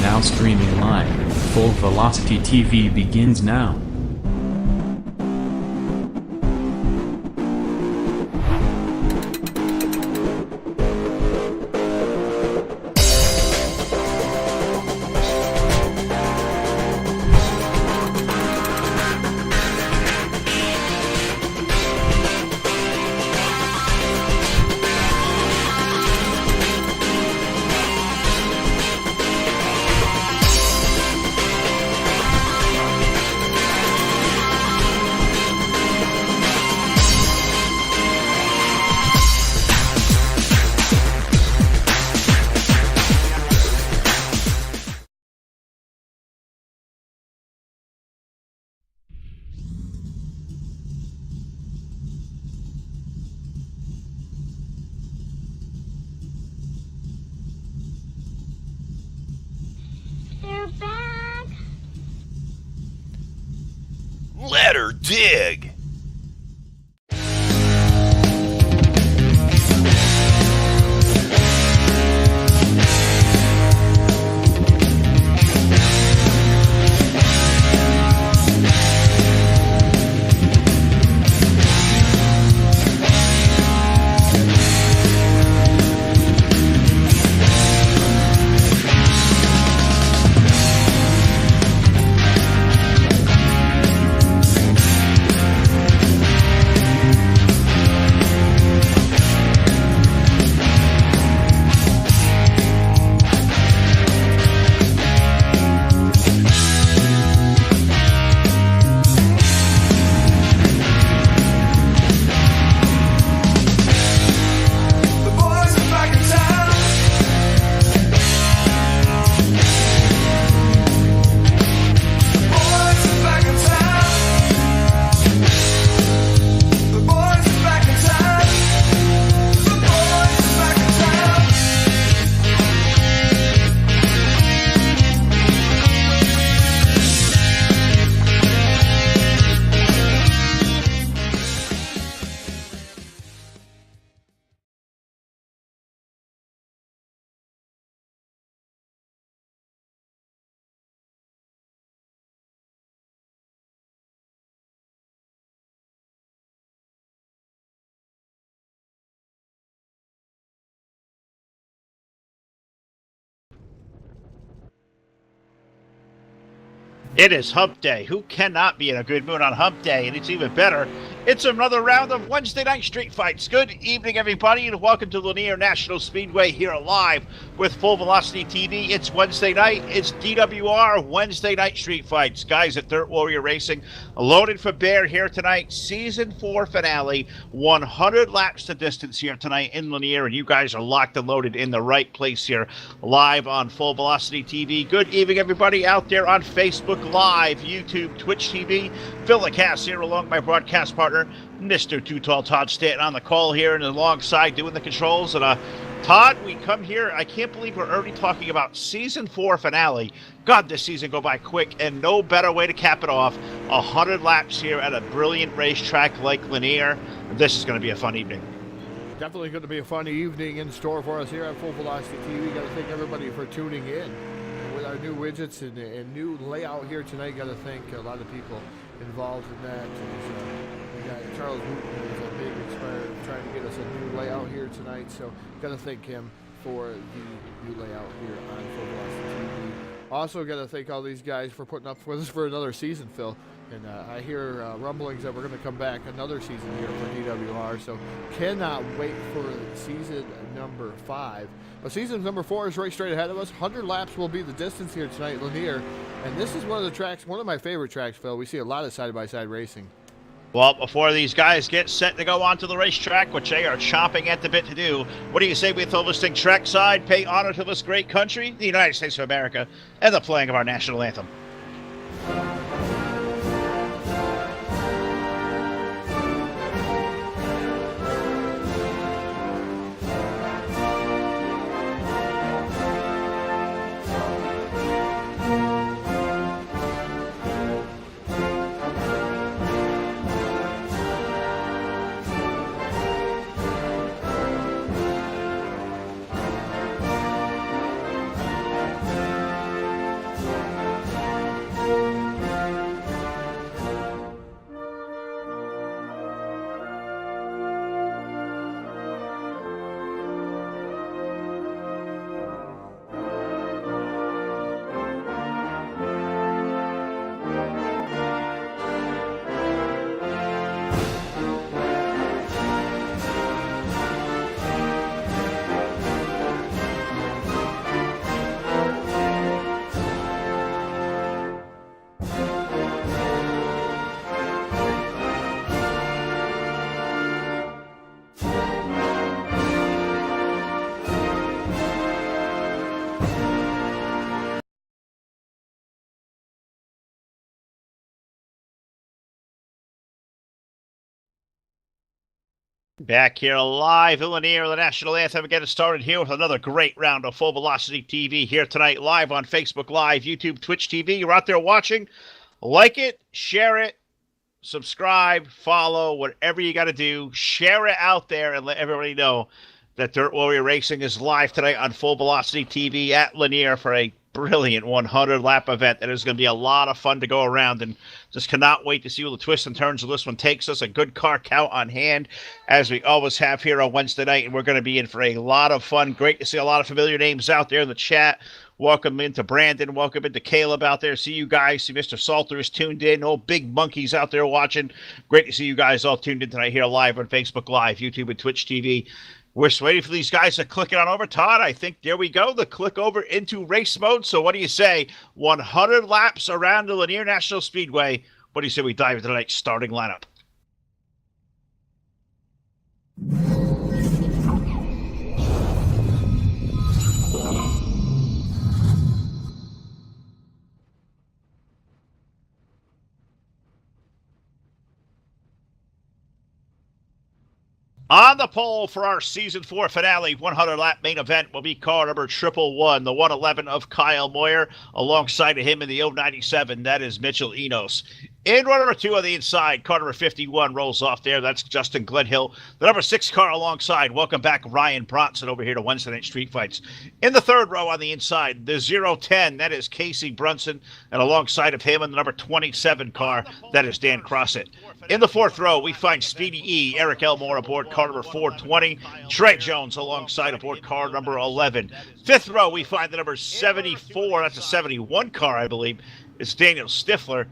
Now streaming live, Full Velocity TV begins now. Let her dig! It is Hump Day. Who cannot be in a good mood on Hump Day? And it's even better. It's another round of Wednesday night street fights. Good evening, everybody, and welcome to Lanier National Speedway here live with Full Velocity TV. It's Wednesday night. It's DWR Wednesday night street fights. Guys at Dirt Warrior Racing, loaded for bear here tonight. Season 4 finale, 100 laps to distance here tonight in Lanier, and you guys are locked and loaded in the right place here live on Full Velocity TV. Good evening, everybody out there on Facebook Live, YouTube, Twitch TV. Phil Lacasse here along with my broadcast partner, Mr. Too Tall Todd Stanton on the call here and alongside doing the controls. And Todd, we come here. I can't believe we're already talking about season 4 finale. God, this season go by quick, and no better way to cap it off. 100 laps here at a brilliant racetrack like Lanier. This is going to be a fun evening. Definitely going to be a fun evening in store for us here at Full Velocity TV. Got to thank everybody for tuning in. With our new widgets and new layout here tonight, got to thank a lot of people involved in that. We got Charles Wooten, who's a big inspirer, trying to get us a new layout here tonight. So got to thank him for the new layout here on Full Velocity TV. Also got to thank all these guys for putting up with us for another season, Phil. And I hear rumblings that we're going to come back another season here for DWR. So cannot wait for season number 5. But season number 4 is right straight ahead of us. 100 laps will be the distance here tonight, Lanier. And this is one of the tracks, one of my favorite tracks, Phil. We see a lot of side-by-side racing. Well, before these guys get set to go onto the racetrack, which they are chomping at the bit to do, what do you say we throw this thing trackside, pay honor to this great country, the United States of America, and the playing of our national anthem? Back here live, Lanier, the national anthem, getting started here with another great round of Full Velocity TV here tonight, live on Facebook Live, YouTube, Twitch TV. You're out there watching. Like it, share it, subscribe, follow, whatever you got to do. Share it out there and let everybody know that Dirt Warrior Racing is live tonight on Full Velocity TV at Lanier for a brilliant 100-lap event that is going to be a lot of fun to go around, and just cannot wait to see what the twists and turns of this one takes us. A good car count on hand, as we always have here on Wednesday night, and we're going to be in for a lot of fun. Great to see a lot of familiar names out there in the chat. Welcome into Brandon. Welcome into Caleb out there. See you guys. See Mr. Salter is tuned in. Oh, big monkeys out there watching. Great to see you guys all tuned in tonight here live on Facebook Live, YouTube, and Twitch TV. We're just waiting for these guys to click it on over. Todd, I think there we go. The click over into race mode. So what do you say? 100 laps around the Lanier National Speedway. What do you say we dive into tonight's starting lineup? On the pole for our Season 4 finale, 100-lap main event will be car number 111, the 111 of Kyle Moyer. Alongside of him in the 097, that is Mitchell Enos. In run number 2 on the inside, car number 51 rolls off there. That's Justin Glenhill. The number 6 car alongside, welcome back Ryan Bronson over here to Wednesday Night Street Fights. In the third row on the inside, the 010, that is Casey Brunson. And alongside of him in the number 27 car, that is Dan Crossett. In the fourth row, we find Speedy E, Eric Elmore aboard car number 420. Trey Jones alongside aboard car number 11. Fifth row, we find the number 74, that's a 71 car, I believe. It's Daniel Stifler.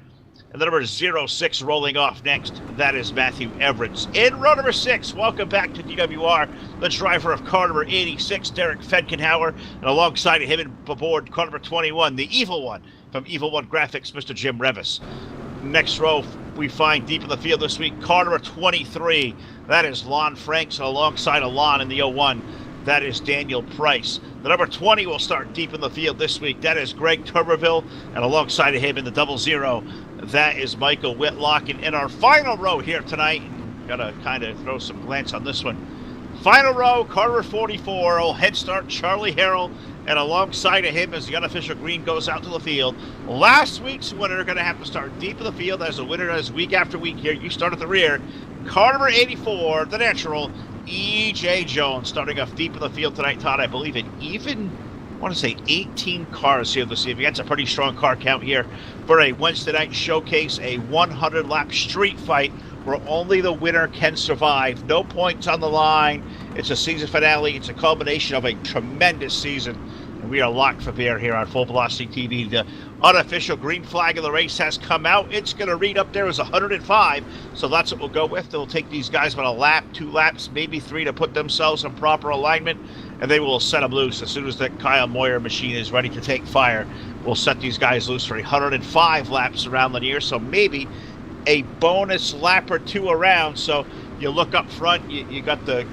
And the number 06 rolling off next, that is Matthew Everett. In row number 6, welcome back to DWR, the driver of car number 86, Derek Fedkenhauer, and alongside of him aboard car number 21, the Evil One from Evil One Graphics, Mr. Jim Revis. Next row, we find deep in the field this week, car number 23, that is Lon Franks, and alongside of Lon in the 01, that is Daniel Price. The number 20 will start deep in the field this week. That is Greg Tuberville, and alongside of him in the 00, that is Michael Whitlock. And in our final row here tonight, got to kind of throw some glance on this one. Final row, Carter 44, old head start, Charlie Harrell, and alongside of him as the unofficial green goes out to the field. Last week's winner going to have to start deep in the field as the winner does week after week here. You start at the rear. Carter 84, the natural, E.J. Jones starting off deep in the field tonight, Todd. I believe I want to say 18 cars here this evening. That's a pretty strong car count here for a Wednesday night showcase, a 100-lap street fight where only the winner can survive. No points on the line. It's a season finale. It's a culmination of a tremendous season. And we are locked for bear here on Full Velocity TV. The unofficial green flag of the race has come out. It's going to read up there as 105. So that's what we'll go with. They'll take these guys about a lap, 2 laps, maybe 3 to put themselves in proper alignment. And they will set them loose as soon as that Kyle Moyer machine is ready to take fire. We'll set these guys loose for 105 laps around Lanier. So maybe a bonus lap or 2 around. So you look up front, you got the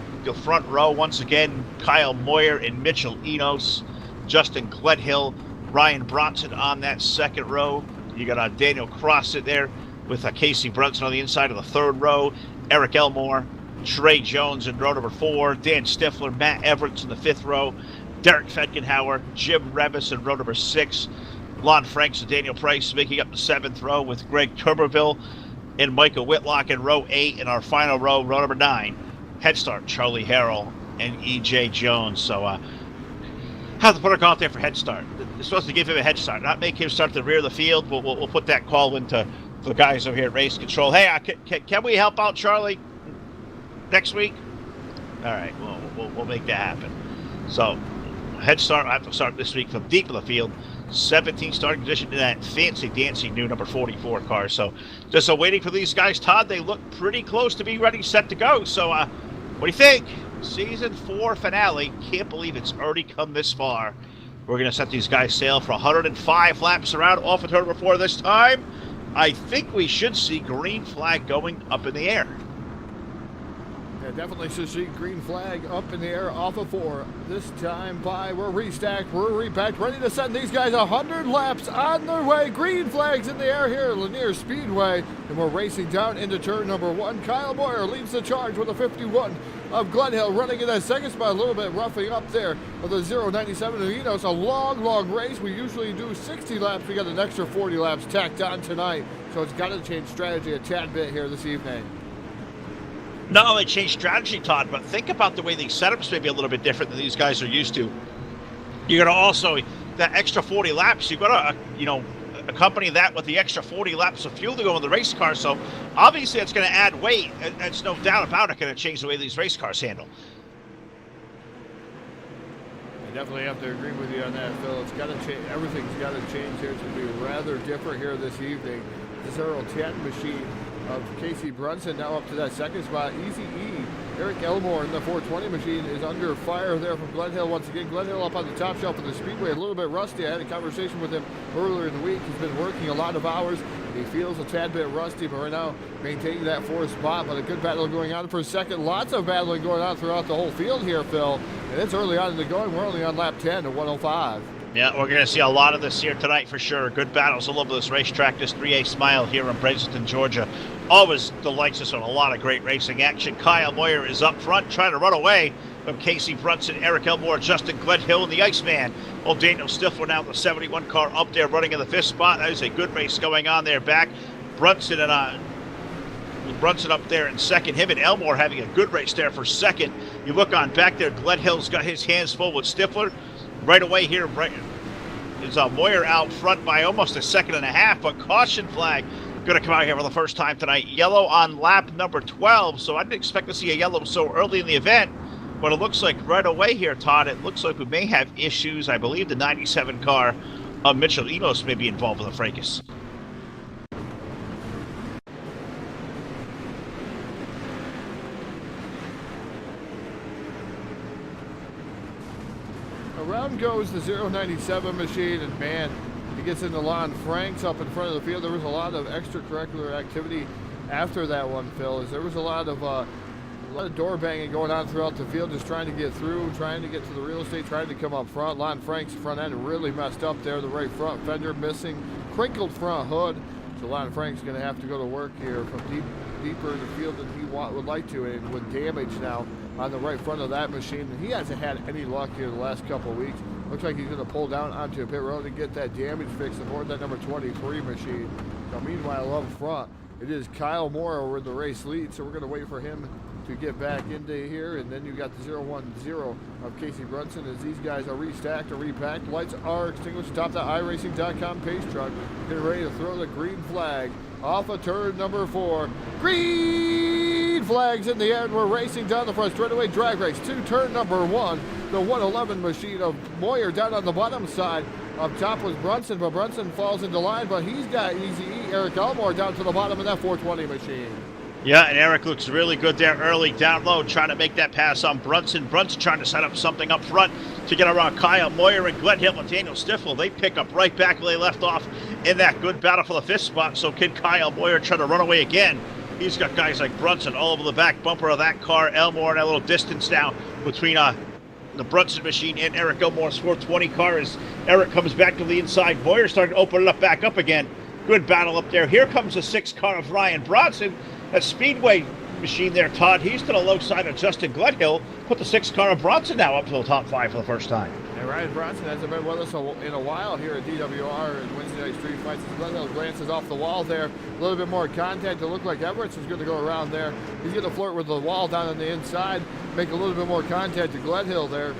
front row once again, Kyle Moyer and Mitchell Enos, Justin Gledhill, Ryan Bronson on that second row. You got Daniel Crossett there with Casey Brunson on the inside of the third row, Eric Elmore, Trey Jones in row number 4, Dan Stifler, Matt Everett in the 5th row, Derek Fetgenhauer, Jim Revis in row number 6, Lon Franks and Daniel Price making up the 7th row with Greg Turberville and Michael Whitlock in row 8, and our final row number 9, head start Charlie Harrell and E.J. Jones. So have to put a call out there for head start. They're supposed to give him a head start, not make him start at the rear of the field. We'll put that call into the guys over here at Race Control. Hey, can we help out Charlie next week? All right, we'll make that happen. So head start, I have to start this week from deep in the field. 17 starting position in that fancy dancy new number 44 car. So just waiting for these guys, Todd. They look pretty close to be ready, set to go. So what do you think? Season 4 finale. Can't believe it's already come this far. We're going to set these guys sail for 105 laps around off of turn number 4 this time. I think we should see green flag going up in the air. Yeah, definitely should see green flag up in the air off of 4. This time by, we're restacked, we're repacked, ready to send these guys 100 laps on their way. Green flags in the air here at Lanier Speedway. And we're racing down into turn number 1. Kyle Moyer leads the charge with a 51 of Glenhill running in that second spot, a little bit roughing up there with a 0.97 of Enos. A long race. We usually do 60 laps. We got an extra 40 laps tacked on tonight. So it's got to change strategy a tad bit here this evening. Not only change strategy, Todd, but think about the way these setups may be a little bit different than these guys are used to. You're going to also, that extra 40 laps, you've got to, accompany that with the extra 40 laps of fuel to go in the race car. So obviously it's going to add weight. It's no doubt about it going to change the way these race cars handle. I definitely have to agree with you on that, Phil. It's got to change. Everything's got to change here. It's going to be rather different here this evening. The 010 machine of Casey Brunson now up to that second spot. Easy E. Eric Elmore in the 420 machine is under fire there from Glenhill once again. Glenhill up on the top shelf of the Speedway, a little bit rusty. I had a conversation with him earlier in the week. He's been working a lot of hours. He feels a tad bit rusty, but right now maintaining that 4th spot. But a good battle going on for second. Lots of battling going on throughout the whole field here, Phil. And it's early on in the going. We're only on lap 10 at 105. Yeah, we're going to see a lot of this here tonight for sure. Good battles all over this racetrack, this 3A Smile here in Brazelton, Georgia. Always delights us on a lot of great racing action. Kyle Moyer is up front trying to run away from Casey Brunson, Eric Elmore, Justin Gledhill, and the Iceman. Old Daniel Stifler now the 71 car up there running in the 5th spot. That is a good race going on there back. Brunson up there in second. Him and Elmore having a good race there for second. You look on back there, Gledhill's got his hands full with Stifler. Right away here, is Moyer out front by almost a second and a half, but caution flag going to come out here for the first time tonight. Yellow on lap number 12, so I didn't expect to see a yellow so early in the event, but it looks like right away here, Todd, it looks like we may have issues. I believe the 97 car of Mitchell Enos may be involved with a fracas. Around goes the 097 machine, and man, he gets into Lon Franks up in front of the field. There was a lot of extracurricular activity after that one, Phil. As there was a lot of door banging going on throughout the field, just trying to get through, trying to get to the real estate, trying to come up front. Lon Franks' front end really messed up there. The right front fender missing, crinkled front hood. So Lon Franks going to have to go to work here from deeper in the field than he would like to, and with damage now on the right front of that machine. And he hasn't had any luck here the last couple of weeks. Looks like he's going to pull down onto pit road and get that damage fixed aboard that number 23 machine. Now, meanwhile, up front, it is Kyle Moore over the race lead, so we're going to wait for him to get back into here. And then you got the 010 of Casey Brunson as these guys are restacked or repacked. Lights are extinguished atop the iRacing.com pace truck. Getting ready to throw the green flag off of turn number 4. Green flags in the air, and we're racing down the front straightaway drag race to turn number 1. The 111 machine of Moyer down on the bottom side. Up top was Brunson, but Brunson falls into line, but he's got Easy E, Eric Elmore down to the bottom of that 420 machine. Yeah, and Eric looks really good there early down low, trying to make that pass on Brunson. Brunson trying to set up something up front to get around Kyle Moyer and Glenn Hill and Daniel Stifel. They pick up right back where they left off in that good battle for the 5th spot. So can Kyle Moyer try to run away again? He's got guys like Brunson all over the back bumper of that car. Elmore and a little distance now between the Brunson machine and Eric Elmore's 420 car as Eric comes back to the inside. Moyer starting to open it up back up again. Good battle up there. Here comes the 6th car of Ryan Bronson. That Speedway machine there, Todd. He's to the low side of Justin Gledhill. Put the 6th car of Bronson now up to the top 5 for the first time. And Ryan Bronson hasn't been with us in a while here at DWR and Wednesday Night Street Fights. Gledhill glances off the wall there. A little bit more contact. It looked like Everett was going to go around there. He's going to flirt with the wall down on the inside, make a little bit more contact to Gledhill there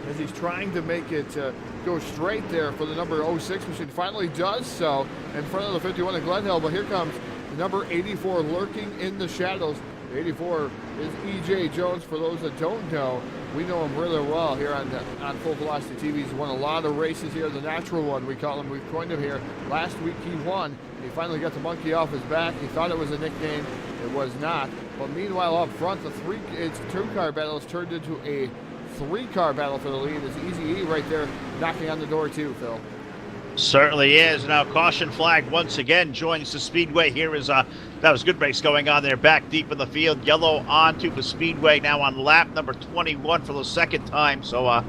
as he's trying to make it go straight there for the number 06 machine. Finally does so in front of the 51 of Gledhill, but here comes the number 84 lurking in the shadows. 84 is E.J. Jones. For those that don't know, we know him really well here on Full Velocity TV. He's won a lot of races here. The natural one, we call him. We've coined him here. Last week he won. He finally got the monkey off his back. He thought it was a nickname. It was not. But meanwhile, up front, it's 2-car battle has turned into a 3-car battle for the lead. It's Easy E right there knocking on the door too, Phil. Certainly is. Now caution flag once again joins the Speedway. Here is that was a good race going on there back deep in the field. Yellow onto the Speedway now on lap number 21 for the 2nd time. So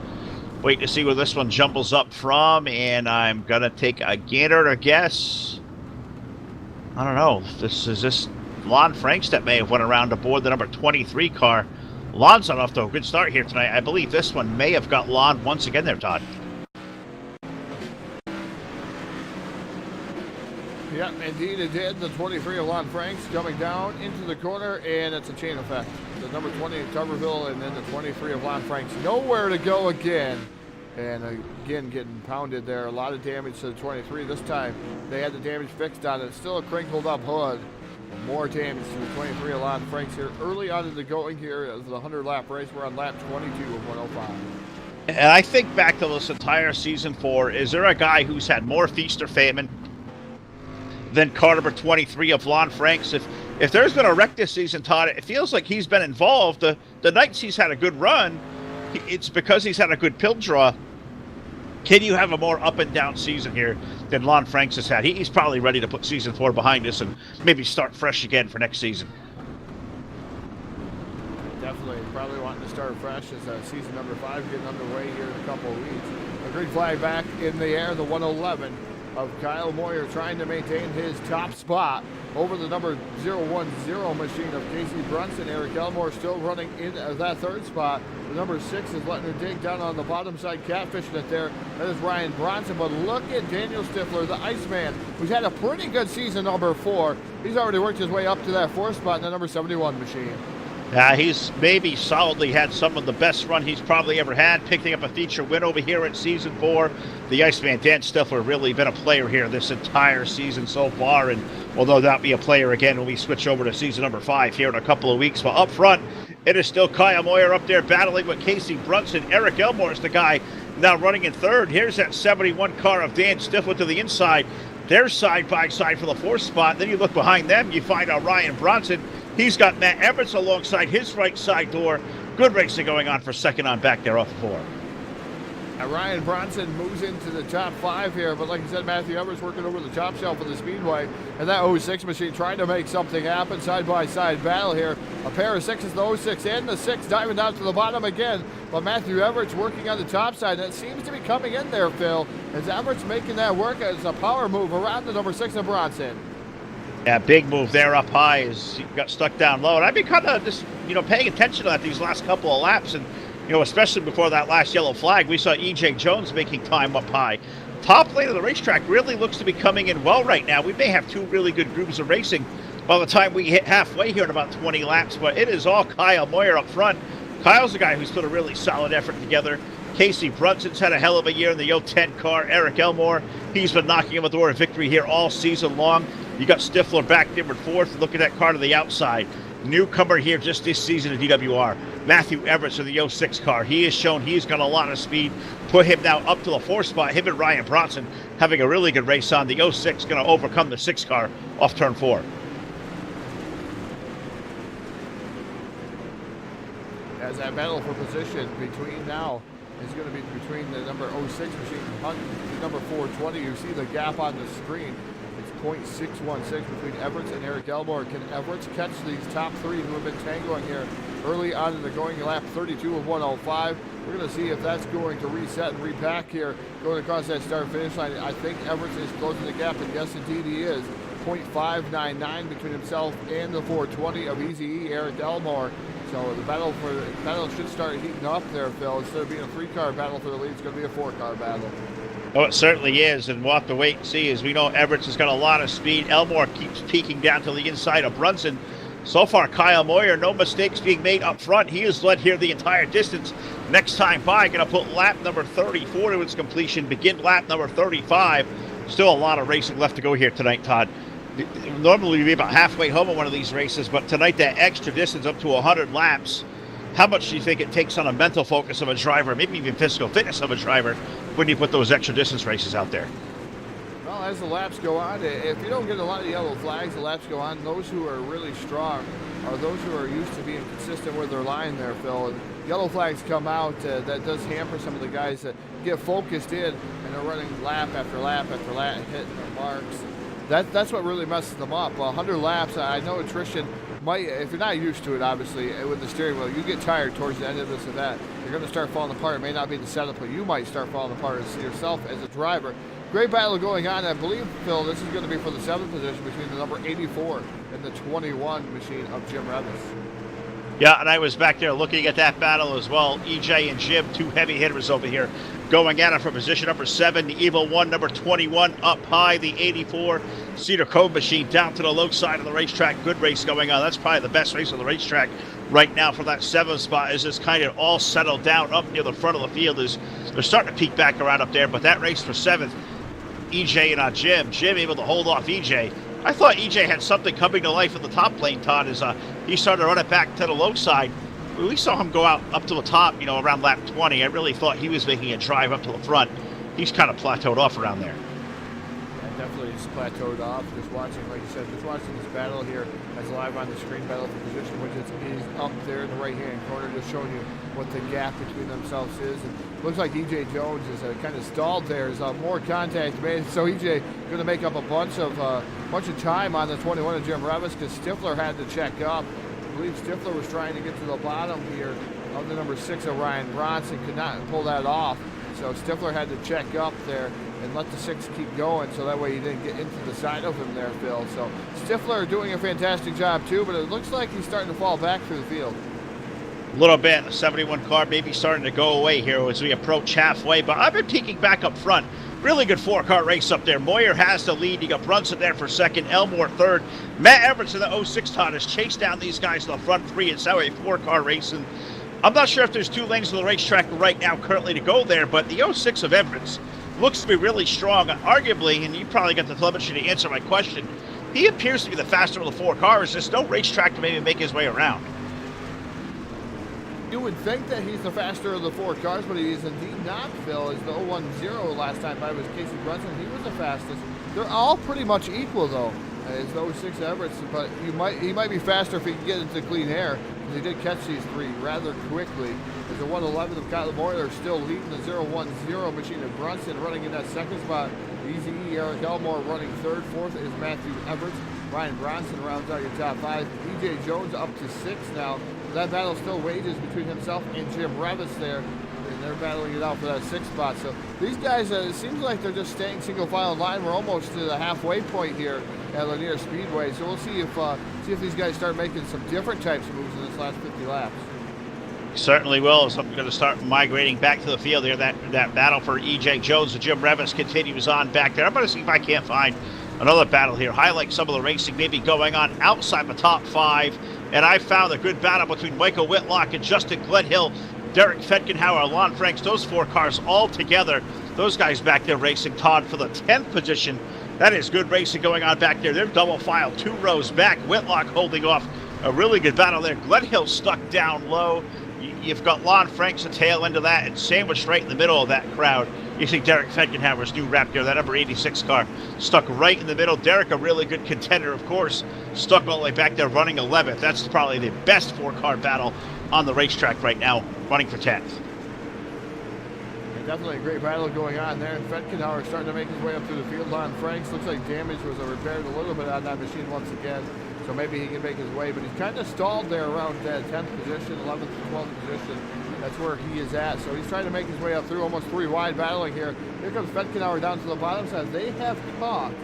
wait to see where this one jumbles up from, and I'm gonna take a gander to guess. I don't know. Is this Lon Franks that may have went around aboard the number 23 car. Lon's not off to a good start here tonight. I believe this one may have got Lon once again there, Todd. Yeah, indeed it did. The 23 of Lon Franks coming down into the corner, and it's a chain effect. The number 20 of Tuberville, and then the 23 of Lon Franks. Nowhere to go again. And again, getting pounded there. A lot of damage to the 23. This time, they had the damage fixed on it. Still a crinkled up hood. More damage to the 23 of Lon Franks here. Early on in the going here of the 100-lap race. We're on lap 22 of 105. And I think back to this entire season 4. Is there a guy who's had more feast or famine than car number 23 of Lon Franks? If there's been a wreck this season, Todd, it feels like he's been involved. The nights he's had a good run, it's because he's had a good pill draw. Can you have a more up and down season here than Lon Franks has had? He's probably ready to put season 4 behind us and maybe start fresh again for next season. Definitely, probably wanting to start fresh as season number 5 getting underway here in a couple of weeks. A green flag back in the air, the 111 of Kyle Moyer trying to maintain his top spot over the number 010 machine of Casey Brunson. Eric Elmore still running in that 3rd spot. The number 6 is letting her dig down on the bottom side, catfishing it there. That is Ryan Bronson, but look at Daniel Stifler, the Iceman, who's had a pretty good season, number 4. He's already worked his way up to that 4th spot in the number 71 machine. He's maybe solidly had some of the best run he's probably ever had, picking up a feature win over here in season 4. The Iceman, Dan Stifler, really been a player here this entire season so far, and will no doubt be a player again when we switch over to season number 5 here in a couple of weeks. But up front, it is still Kyle Moyer up there battling with Casey Brunson. Eric Elmore is the guy now running in 3rd. Here's that 71 car of Dan Stifler to the inside. They're side by side for the 4th spot. Then you look behind them, you find out Ryan Bronson. He's got Matt Everts alongside his right side door. Good racing going on for 2nd on back there off the 4. Ryan Bronson moves into the top 5 here, but like I said, Matthew Everts working over the top shelf of the Speedway, and that 06 machine trying to make something happen. Side-by-side battle here. A pair of 6s, the 06 and the 6 diving down to the bottom again, but Matthew Everts working on the top side. That seems to be coming in there, Phil, as Everts making that work as a power move around the number 6 of Bronson. Yeah, big move there up high as he got stuck down low. And I've been kind of just, paying attention to that these last couple of laps. And, especially before that last yellow flag, we saw E.J. Jones making time up high. Top lane of the racetrack really looks to be coming in well right now. We may have two really good groups of racing by the time we hit halfway here in about 20 laps. But it is all Kyle Moyer up front. Kyle's the guy who's put a really solid effort together. Casey Brunson's had a hell of a year in the 010 car. Eric Elmore, he's been knocking on the door of victory here all season long. You got Stifler back there in fourth. Look at that car to the outside. Newcomer here just this season at DWR. Matthew Everts in the 06 car. He has shown he's got a lot of speed. Put him now up to the 4th spot. Him and Ryan Bronson having a really good race on. The 06 going to overcome the 6 car off turn 4. As that battle for position between now is going to be between the number 06 machine and the number 420. You see the gap on the screen. It's .616 between Everts and Eric Elmore. Can Everts catch these top three who have been tangoing here early on in the going lap 32 of 105? We're going to see if that's going to reset and repack here going across that start-finish line. I think Everts is closing the gap, and yes, indeed he is. .599 between himself and the 420 of Easy Eric Elmore. So the battle should start heating up there, Phil. Instead of being a 3-car battle for the lead, it's going to be a 4-car battle. Oh, it certainly is, and we'll have to wait and see. As we know, Everts has got a lot of speed. Elmore keeps peeking down to the inside of Brunson. So far, Kyle Moyer, no mistakes being made up front. He has led here the entire distance. Next time by, going to put lap number 34 to its completion, begin lap number 35. Still a lot of racing left to go here tonight, Todd. Normally we'd be about halfway home on one of these races, but tonight that extra distance up to 100 laps. How much do you think it takes on a mental focus of a driver, maybe even physical fitness of a driver, when you put those extra distance races out there? Well, as the laps go on, if you don't get a lot of yellow flags, the laps go on. Those who are really strong are those who are used to being consistent with their line there, Phil. And yellow flags come out, that does hamper some of the guys that get focused in and are running lap after lap after lap, hitting their marks. That's what really messes them up. 100 laps, I know attrition might, if you're not used to it, obviously, with the steering wheel, you get tired towards the end of this or that. You're going to start falling apart. It may not be the setup, but you might start falling apart as yourself as a driver. Great battle going on. I believe, Phil, this is going to be for the 7th position between the number 84 and the 21 machine of Jim Revis. Yeah, and I was back there looking at that battle as well. EJ and Jim, two heavy hitters over here, going at it for position number 7. The Evil One, number 21, up high. The 84 Cedar Cove machine down to the low side of the racetrack. Good race going on. That's probably the best race on the racetrack right now for that 7th spot. Is this kind of all settled down up near the front of the field? Is they're starting to peek back around up there, but that race for 7th, EJ and Jim able to hold off EJ. I thought EJ had something coming to life at the top lane, Todd, as he started to run it back to the low side. We saw him go out up to the top, around lap 20. I really thought he was making a drive up to the front. He's kind of plateaued off around there. Yeah, definitely just plateaued off. Just watching, like you said, just watching this battle here as live on the screen. Battle for position, which is up there in the right-hand corner, just showing you what the gap between themselves is. And looks like EJ Jones is kind of stalled there. There's more contact made, so EJ going to make up a bunch of time on the 21 of Jim Revis because Stifler had to check up. I believe Stifler was trying to get to the bottom here of the number 6 of Ryan Bronson, could not pull that off. So Stifler had to check up there and let the 6 keep going, so that way he didn't get into the side of him there, Phil. So Stifler doing a fantastic job too, but it looks like he's starting to fall back through the field. A little bit. The 71 car maybe starting to go away here as we approach halfway, but I've been peeking back up front. Really good 4-car race up there. Moyer has the lead. You got Brunson there for 2nd, Elmore 3rd. Matt Everts in the 06 Todd has chased down these guys in the front 3. It's now a 4-car race, and I'm not sure if there's 2 lanes of the racetrack right now currently to go there, but the 06 of Everts looks to be really strong. Arguably, and you probably got the telemetry to answer my question, he appears to be the faster of the 4 cars. There's no racetrack to maybe make his way around. You would think that he's the faster of the 4 cars, but he is indeed not, Phil. As the 010 last time by was Casey Brunson. He was the fastest. They're all pretty much equal, though, as the 06 Everts, but he might be faster if he can get into clean air, because he did catch these 3 rather quickly. As the 111 of Kyle Moyer still leading the 010 machine of Brunson, running in that 2nd spot. Easy Eric Elmore running 3rd. 4th is Matthew Everts. Ryan Bronson rounds out your top 5. EJ Jones up to 6 now. That battle still wages between himself and Jim Revis there. and they're battling it out for that 6th spot. So these guys, it seems like they're just staying single file line. We're almost to the halfway point here at Lanier Speedway. So we'll see if these guys start making some different types of moves in this last 50 laps. Certainly will. So I'm going to start migrating back to the field here. That battle for E.J. Jones and Jim Revis continues on back there. I'm going to see if I can't find another battle here. Highlight some of the racing maybe going on outside the top 5. And I found a good battle between Michael Whitlock and Justin Gledhill, Derek Fetkenhauer, Lon Franks, those 4 cars all together. Those guys back there racing, Todd, for the 10th position. That is good racing going on back there. They're double file, 2 rows back. Whitlock holding off a really good battle there. Gledhill stuck down low. You've got Lon Franks the tail end of that, and sandwiched right in the middle of that crowd. You see Derek Fetkenhauer's new Raptor, that number 86 car, stuck right in the middle. Derek, a really good contender, of course, stuck all the way back there running 11th. That's probably the best 4-car battle on the racetrack right now, running for 10th. Yeah, definitely a great battle going on there. And Fetkenhauer starting to make his way up through the field. Lon Franks looks like damage was repaired a little bit on that machine once again. So maybe he can make his way, but he's kind of stalled there around that 10th position, 11th to 12th position. That's where he is at. So he's trying to make his way up through, almost 3 wide battling here. Here comes Fetkenhauer down to the bottom side. They have caught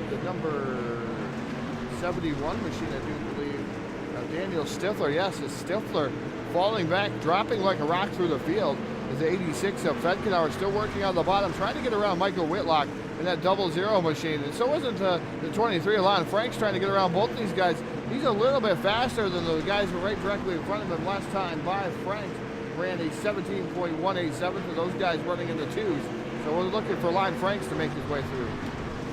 the number 71 machine, I do believe. Daniel Stifler, yes, it's Stifler falling back, dropping like a rock through the field. Is 86 of Fetkenhauer still working on the bottom, trying to get around Michael Whitlock in that 00 machine. And so isn't the 23, Lon Franks, trying to get around both these guys. He's a little bit faster than the guys who were right directly in front of him last time by. Franks ran a 17.187 for those guys running in the 2s. So we're looking for Lon Franks to make his way through.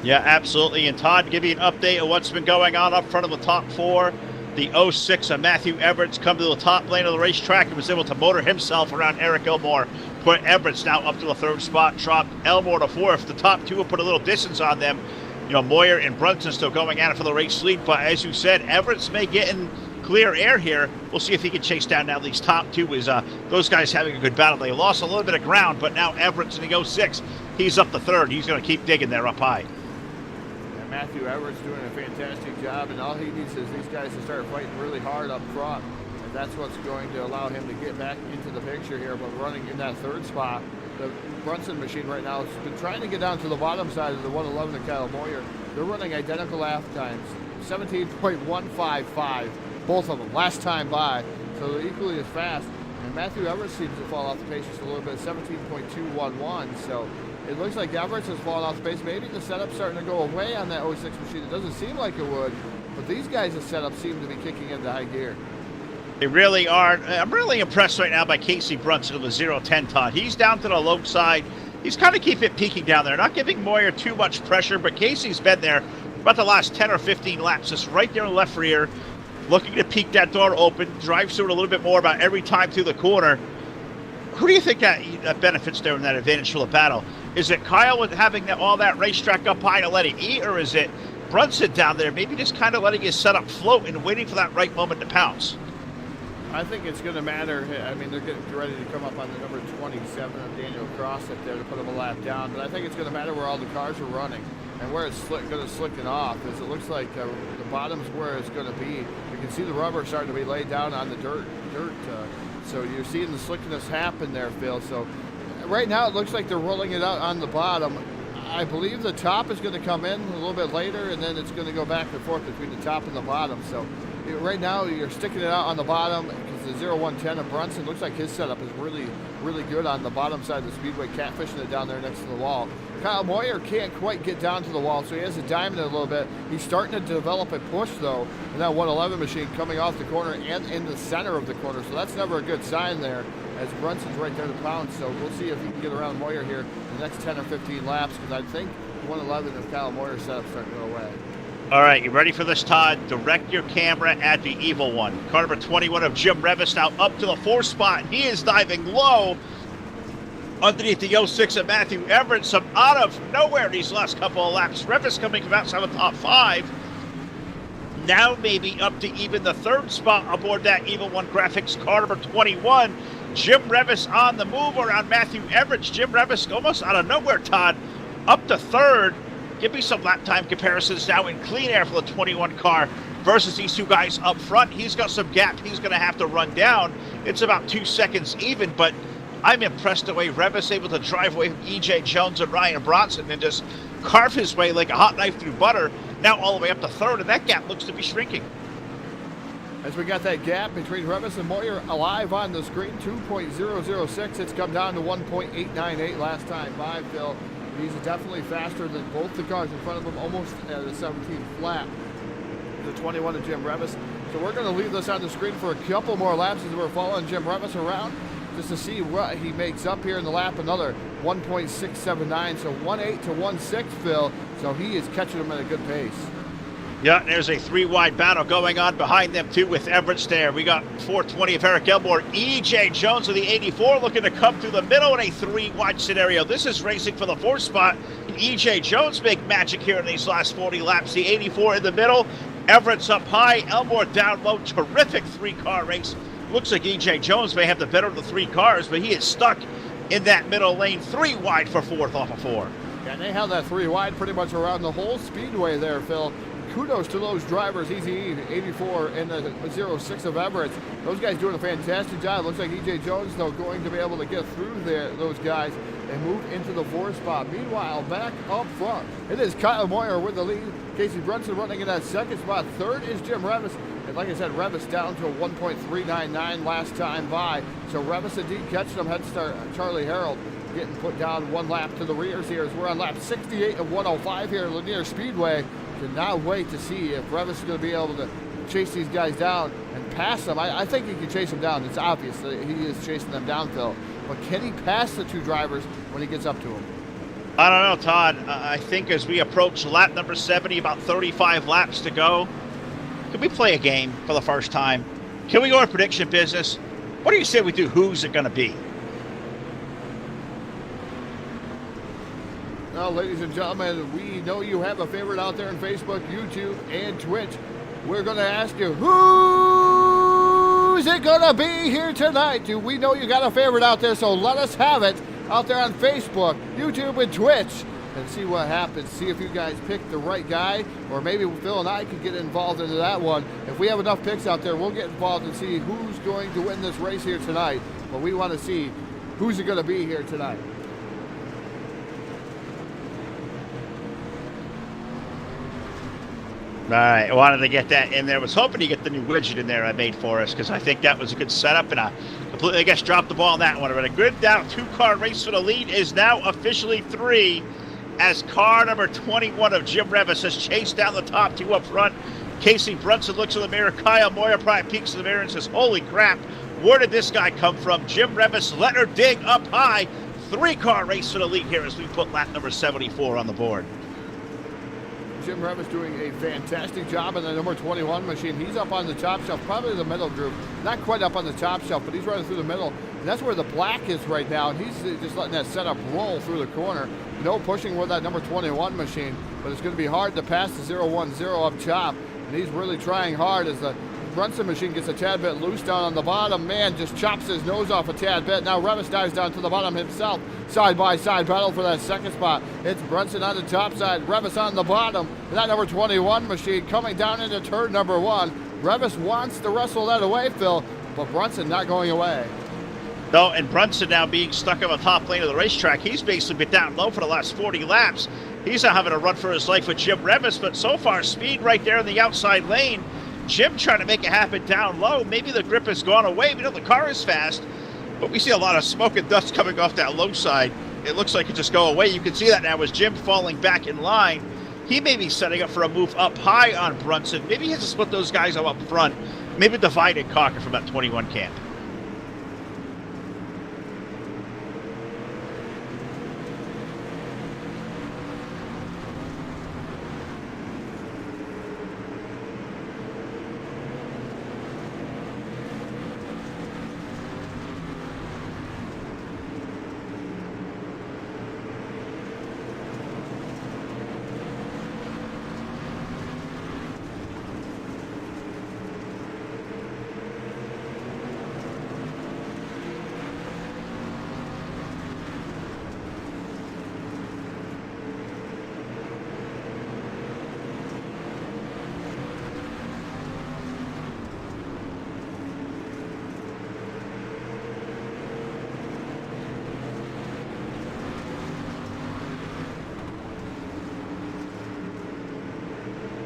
Yeah, absolutely. And Todd, give you an update of what's been going on up front of the top 4. The 06 of Matthew Everett's come to the top lane of the racetrack and was able to motor himself around Eric Elmore. Put Everett's now up to the 3rd spot, dropped Elmore to 4th. The top 2 will put a little distance on them. You know, Moyer and Brunson still going at it for the race lead. But as you said, Everett's may get in clear air here. We'll see if he can chase down now these top 2. Is those guys having a good battle. They lost a little bit of ground, but now Everett's in the 06. He's up the 3rd. He's going to keep digging there up high. Matthew Everett's doing a fantastic job, and all he needs is these guys to start fighting really hard up front, and that's what's going to allow him to get back into the picture here. But running in that 3rd spot, the Brunson machine right now has been trying to get down to the bottom side of the 111 of Kyle Moyer. They're running identical lap times, 17.155, both of them, last time by, so they're equally as fast. And Matthew Everett seems to fall off the pace just a little bit, 17.211, so it looks like Everett's has fallen off the pace. Maybe the setup's starting to go away on that 06 machine. It doesn't seem like it would, but these guys' setup seem to be kicking into high gear. They really are. I'm really impressed right now by Casey Brunson of the 010 Todd. He's down to the low side. He's kind of keep it peaking down there, not giving Moyer too much pressure, but Casey's been there about the last 10 or 15 laps, just right there in the left rear, looking to peek that door open, drive through it a little bit more about every time through the corner. Who do you think that benefits there in that advantage for the battle? Is it Kyle with having all that racetrack up high to let it eat, or is it Brunson down there maybe just kind of letting his setup float and waiting for that right moment to pounce? I think it's going to matter. I mean, they're getting ready to come up on the number 27 of Daniel Cross up there to put him a lap down, but I think it's going to matter where all the cars are running and where it's going to slicken off, as it looks like the bottom's where it's going to be. You can see the rubber starting to be laid down on the dirt. So you're seeing the slickness happen there, Phil. So right now it looks like they're rolling it out on the bottom. I believe the top is going to come in a little bit later, and then it's going to go back and forth between the top and the bottom. So right now you're sticking it out on the bottom because the 0110 of Brunson looks like his setup is really, really good on the bottom side of the speedway, catfishing it down there next to the wall. Kyle Moyer can't quite get down to the wall, so he has to diamond it a little bit. He's starting to develop a push, though, in that 111 machine coming off the corner and in the center of the corner, so that's never a good sign there, as Brunson's right there to pounce. So we'll see if he can get around Moyer here in the next 10 or 15 laps, because I think 111 of Kyle Moyer's setup starting to go away. All right, you ready for this, Todd? Direct your camera at the evil one. Car number 21 of Jim Revis now up to the 4th spot. He is diving low underneath the 06 of Matthew Everett. Some out of nowhere these last couple of laps. Revis coming from outside the top 5. Now maybe up to even the 3rd spot aboard that Evil One Graphics car number 21. Jim Revis on the move around Matthew Everett. Jim Revis almost out of nowhere, Todd, up to 3rd. Give me some lap time comparisons now in clean air for the 21 car versus these two guys up front. He's got some gap he's going to have to run down. It's about 2 seconds even, but I'm impressed the way Revis able to drive away from E.J. Jones and Ryan Bronson and just carve his way like a hot knife through butter, now all the way up to third, and that gap looks to be shrinking. As we got that gap between Revis and Moyer alive on the screen, 2.006. It's come down to 1.898 last time by Phil. He's definitely faster than both the cars in front of him, almost at a 17 flat. The 21 of Jim Revis. So we're going to leave this on the screen for a couple more laps as we're following Jim Revis around, just to see what he makes up here in the lap. Another 1.679, so 1.8 to 1.6, Phil. So he is catching them at a good pace. Yeah, there's a three-wide battle going on behind them, too, with Everett there. We got 420 of Eric Elmore. E.J. Jones of the 84 looking to come through the middle in a three-wide scenario. This is racing for the fourth spot. E.J. Jones make magic here in these last 40 laps. The 84 in the middle. Everett's up high. Elmore down low. Terrific three-car race. Looks like E.J. Jones may have the better of the three cars, but he is stuck in that middle lane. Three wide for fourth off of four. Yeah, they held that three wide pretty much around the whole speedway there, Phil. Kudos to those drivers, Easy E, 84, and the 06 of Everett. Those guys doing a fantastic job. Looks like E.J. Jones, though, going to be able to get through there, those guys, and move into the fourth spot. Meanwhile, back up front, it is Kyle Moyer with the lead. Casey Brunson running in that second spot. Third is Jim Revis. And like I said, Revis down to a 1.399 last time by. So Revis indeed catching them. Head start Charlie Harold getting put down one lap to the rears here as we're on lap 68 of 105 here at Lanier Speedway. Cannot wait to see if Revis is going to be able to chase these guys down and pass them. I think he can chase them down. It's obvious that he is chasing them down, Phil. But can he pass the two drivers when he gets up to them? I don't know, Todd. I think as we approach lap number 70, about 35 laps to go, can we play a game for the first time? Can we go in prediction business? What do you say we do? Who's it going to be? Now, ladies and gentlemen, we know you have a favorite out there on Facebook, YouTube, and Twitch. We're going to ask you, who's it going to be here tonight? Do we know you got a favorite out there? So let us have it out there on Facebook, YouTube, and Twitch, and see what happens. See if you guys pick the right guy, or maybe Phil and I could get involved into that one. If we have enough picks out there, we'll get involved and see who's going to win this race here tonight. But we want to see who's it going to be here tonight. All right, I wanted to get that in there. I was hoping to get the new widget in there I made for us because I think that was a good setup, and I completely, I guess, dropped the ball on that one. But a good down two-car race for the lead is now officially three as car number 21 of Jim Revis has chased down the top two up front. Casey Brunson looks in the mirror. Kyle Moyer probably peeks in the mirror and says, holy crap, where did this guy come from? Jim Revis let her dig up high. Three-car race for the lead here as we put lap number 74 on the board. Jim Revis doing a fantastic job in the number 21 machine. He's up on the top shelf, probably the middle group. Not quite up on the top shelf, but he's running through the middle. And that's where the black is right now. And he's just letting that setup roll through the corner. No pushing with that number 21 machine, but it's going to be hard to pass the 010 up top. And he's really trying hard as the Brunson machine gets a tad bit loose down on the bottom. Man just chops his nose off a tad bit. Now Revis dives down to the bottom himself. Side-by-side battle for that second spot. It's Brunson on the top side, Revis on the bottom. And that number 21 machine coming down into turn number one. Revis wants to wrestle that away, Phil, but Brunson not going away. No, and Brunson now being stuck on the top lane of the racetrack. He's basically been down low for the last 40 laps. He's now having a run for his life with Jim Revis, but so far speed right there in the outside lane. Jim trying to make it happen down low. Maybe the grip has gone away. We know the car is fast, but we see a lot of smoke and dust coming off that low side. It looks like it just go away. You can see that now as Jim falling back in line. He may be setting up for a move up high on Brunson. Maybe he has to split those guys up front. Maybe divide and conquer from that 21 camp.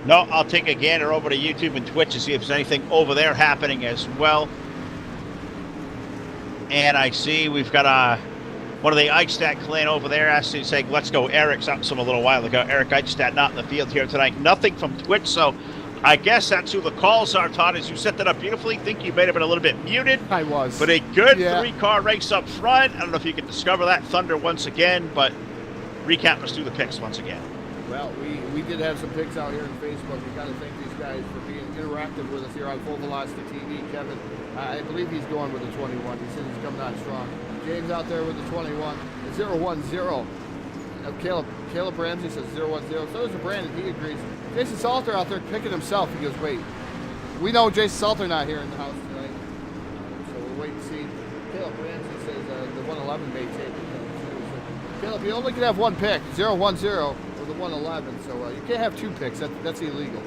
No, I'll take a gander over to YouTube and Twitch to see if there's anything over there happening as well. And I see we've got one of the Eichstadt clan over there asking, saying, let's go. Eric's up some a little while ago. Eric Eichstadt not in the field here tonight. Nothing from Twitch, so I guess that's who the calls are, Todd, as you set that up beautifully. Think you may have been a little bit muted. I was. But a good three-car race up front. I don't know if you can discover that thunder once again, but recap us through the picks once again. Well, we did have some picks out here on Facebook. We got to thank these guys for being interactive with us here on Full Velocity TV. Kevin, I believe he's going with the 21. He says he's coming out strong. James out there with the 21. 010. Caleb Ramsey says 010. So does Brandon. He agrees. Jason Salter out there picking himself. He goes, wait. We know Jason Salter not here in the house tonight. So we'll wait and see. Caleb Ramsey says the 111 may take it. Caleb, you only can have one pick. 010 or the 111. So you can't have two picks. That's illegal.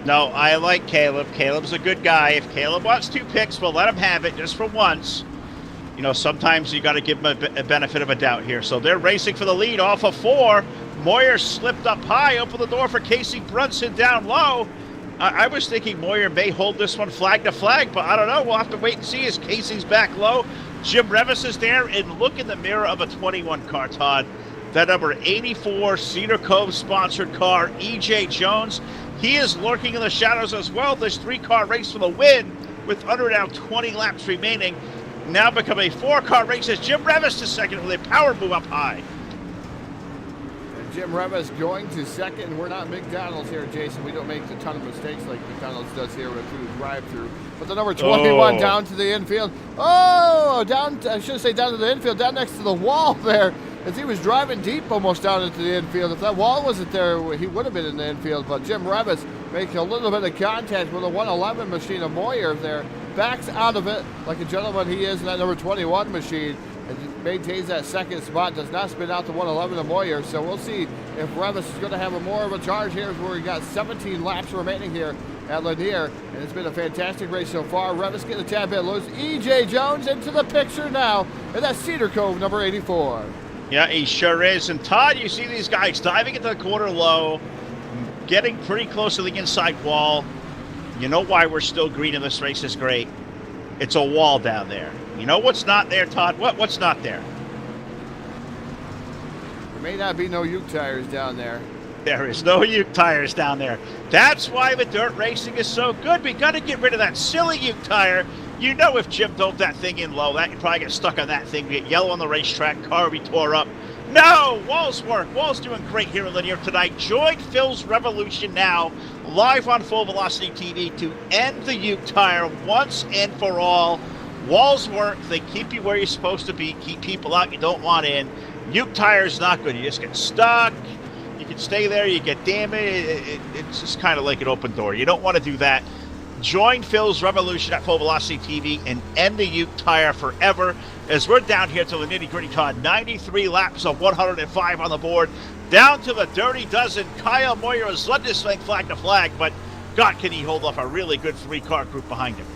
No, I like Caleb. Caleb's a good guy. If Caleb wants two picks, we'll let him have it just for once. You know, sometimes you got to give him a benefit of a doubt here. So they're racing for the lead off of 4. Moyer slipped up high, opened the door for Casey Brunson down low. I was thinking Moyer may hold this one flag to flag, but I don't know. We'll have to wait and see as Casey's back low. Jim Revis is there, and look in the mirror of a 21 car, Todd. That number 84 Cedar Cove sponsored car, E.J. Jones. He is lurking in the shadows as well. This 3-car race for the win with under now 20 laps remaining. Now become a 4-car race as Jim Revis to second with a power move up high. And Jim Revis going to second. We're not McDonald's here, Jason. We don't make a ton of mistakes like McDonald's does here with the drive-through. But the number 21 down to the infield. Oh, I should say down to the infield, down next to the wall there. As he was driving deep almost down into the infield. If that wall wasn't there, he would have been in the infield. But Jim Revis making a little bit of contact with a 111 machine of Moyer there. Backs out of it like a gentleman he is in that number 21 machine. And maintains that second spot. Does not spin out the 111 of Moyer. So we'll see if Revis is going to have more of a charge here where we got 17 laps remaining here at Lanier. And it's been a fantastic race so far. Revis getting a tad bit loose. E.J. Jones into the picture now. And that's Cedar Cove number 84. Yeah, he sure is. And Todd, you see these guys diving into the corner low, getting pretty close to the inside wall. You know why we're still green and this race is great? It's a wall down there. You know what's not there, Todd? What's not there? There may not be no Uke tires down there. There is no Uke tires down there. That's why the dirt racing is so good. We got to get rid of that silly Uke tire. You know if Jim dove that thing in low, that could probably get stuck on that thing, get yellow on the racetrack, car would be tore up. No! Wall's work. Wall's doing great here in Lanier tonight. Join Phil's Revolution now, live on Full Velocity TV to end the Uke tire once and for all. Wall's work. They keep you where you're supposed to be, keep people out you don't want in. Uke tire is not good. You just get stuck. You can stay there. You get damaged. It's just kind of like an open door. You don't want to do that. Join Phil's Revolution at Full Velocity TV and end the Uke tire forever as we're down here to the nitty-gritty, Todd. 93 laps of 105 on the board. Down to the dirty dozen. Kyle Moyer has led this thing flag to flag, but God, can he hold off a really good 3-car group behind him.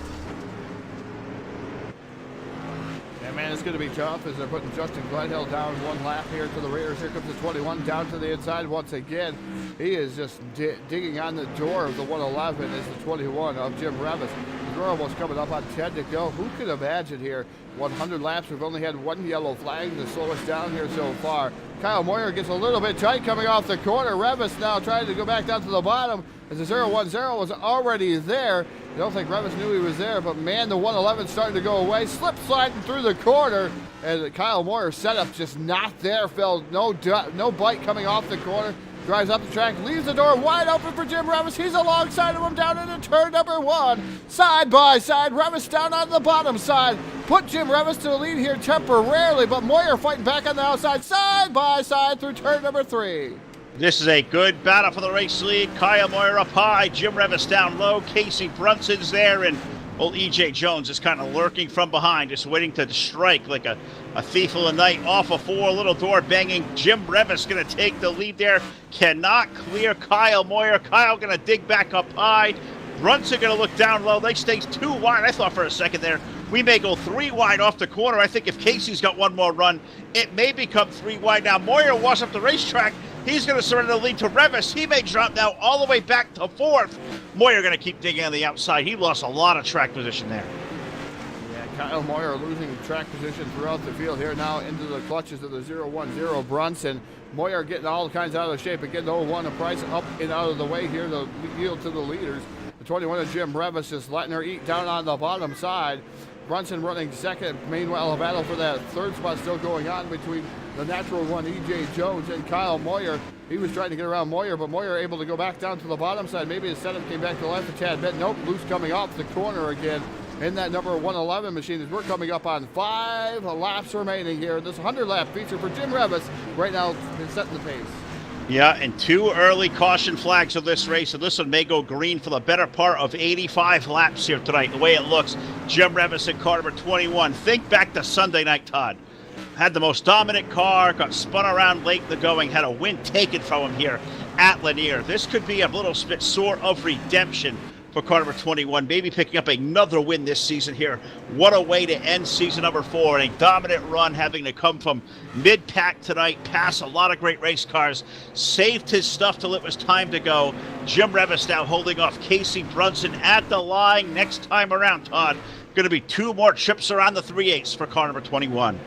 Yeah, man, it's going to be tough as they're putting Justin Gledhill down 1 lap here to the Raiders. Here comes the 21 down to the inside once again. He is just digging on the door of the 111 as the 21 of Jim Revis. We're almost coming up on 10 to go. Who could imagine here? 100 laps. We've only had 1 yellow flag to slow us down here so far. Kyle Moyer gets a little bit tight coming off the corner. Revis now trying to go back down to the bottom as the 010 was already there. I don't think Revis knew he was there, but man, the 111 starting to go away. Slip sliding through the corner, and Kyle Moyer's setup just not there, Phil. No bite coming off the corner. Drives up the track, leaves the door wide open for Jim Revis. He's alongside of him down into turn number 1. Side by side, Revis down on the bottom side. Put Jim Revis to the lead here temporarily, but Moyer fighting back on the outside, side by side through turn number 3. This is a good battle for the race lead. Kyle Moyer up high, Jim Revis down low. Casey Brunson's there, and old E.J. Jones is kind of lurking from behind, just waiting to strike like a thief of the night off a 4, little door banging. Jim Revis going to take the lead there. Cannot clear Kyle Moyer. Kyle going to dig back up high. Brunson going to look down low. They stay 2 wide. I thought for a second there we may go 3 wide off the corner. I think if Casey's got one more run, it may become 3 wide. Now Moyer washed up the racetrack. He's going to surrender the lead to Revis. He may drop now all the way back to 4th. Moyer going to keep digging on the outside. He lost a lot of track position there. Yeah, Kyle Moyer losing track position throughout the field here now into the clutches of the 0-1-0 Brunson. Moyer getting all kinds out of shape and getting the 0-1 of Price up and out of the way here to yield to the leaders. The 21 of Jim Revis just letting her eat down on the bottom side. Brunson running second. Meanwhile, a battle for that third spot still going on between the natural one, E.J. Jones, and Kyle Moyer. He was trying to get around Moyer, but Moyer able to go back down to the bottom side. Maybe his setup came back to the left a tad bit. Nope, loose coming off the corner again in that number 111 machine as we're coming up on 5 laps remaining here. This 100-lap feature for Jim Revis right now is setting the pace. Yeah, and 2 early caution flags of this race, and this one may go green for the better part of 85 laps here tonight. The way it looks, Jim Revis in car number 21. Think back to Sunday night, Todd. Had the most dominant car, got spun around late in the going, had a win taken from him here at Lanier. This could be a little bit sort of redemption for car number 21, maybe picking up another win this season here. What a way to end season number 4, and a dominant run having to come from mid-pack tonight, pass a lot of great race cars, saved his stuff till it was time to go. Jim Revis now holding off Casey Brunson at the line next time around, Todd. Going to be 2 more trips around the 3/8 for car number 21.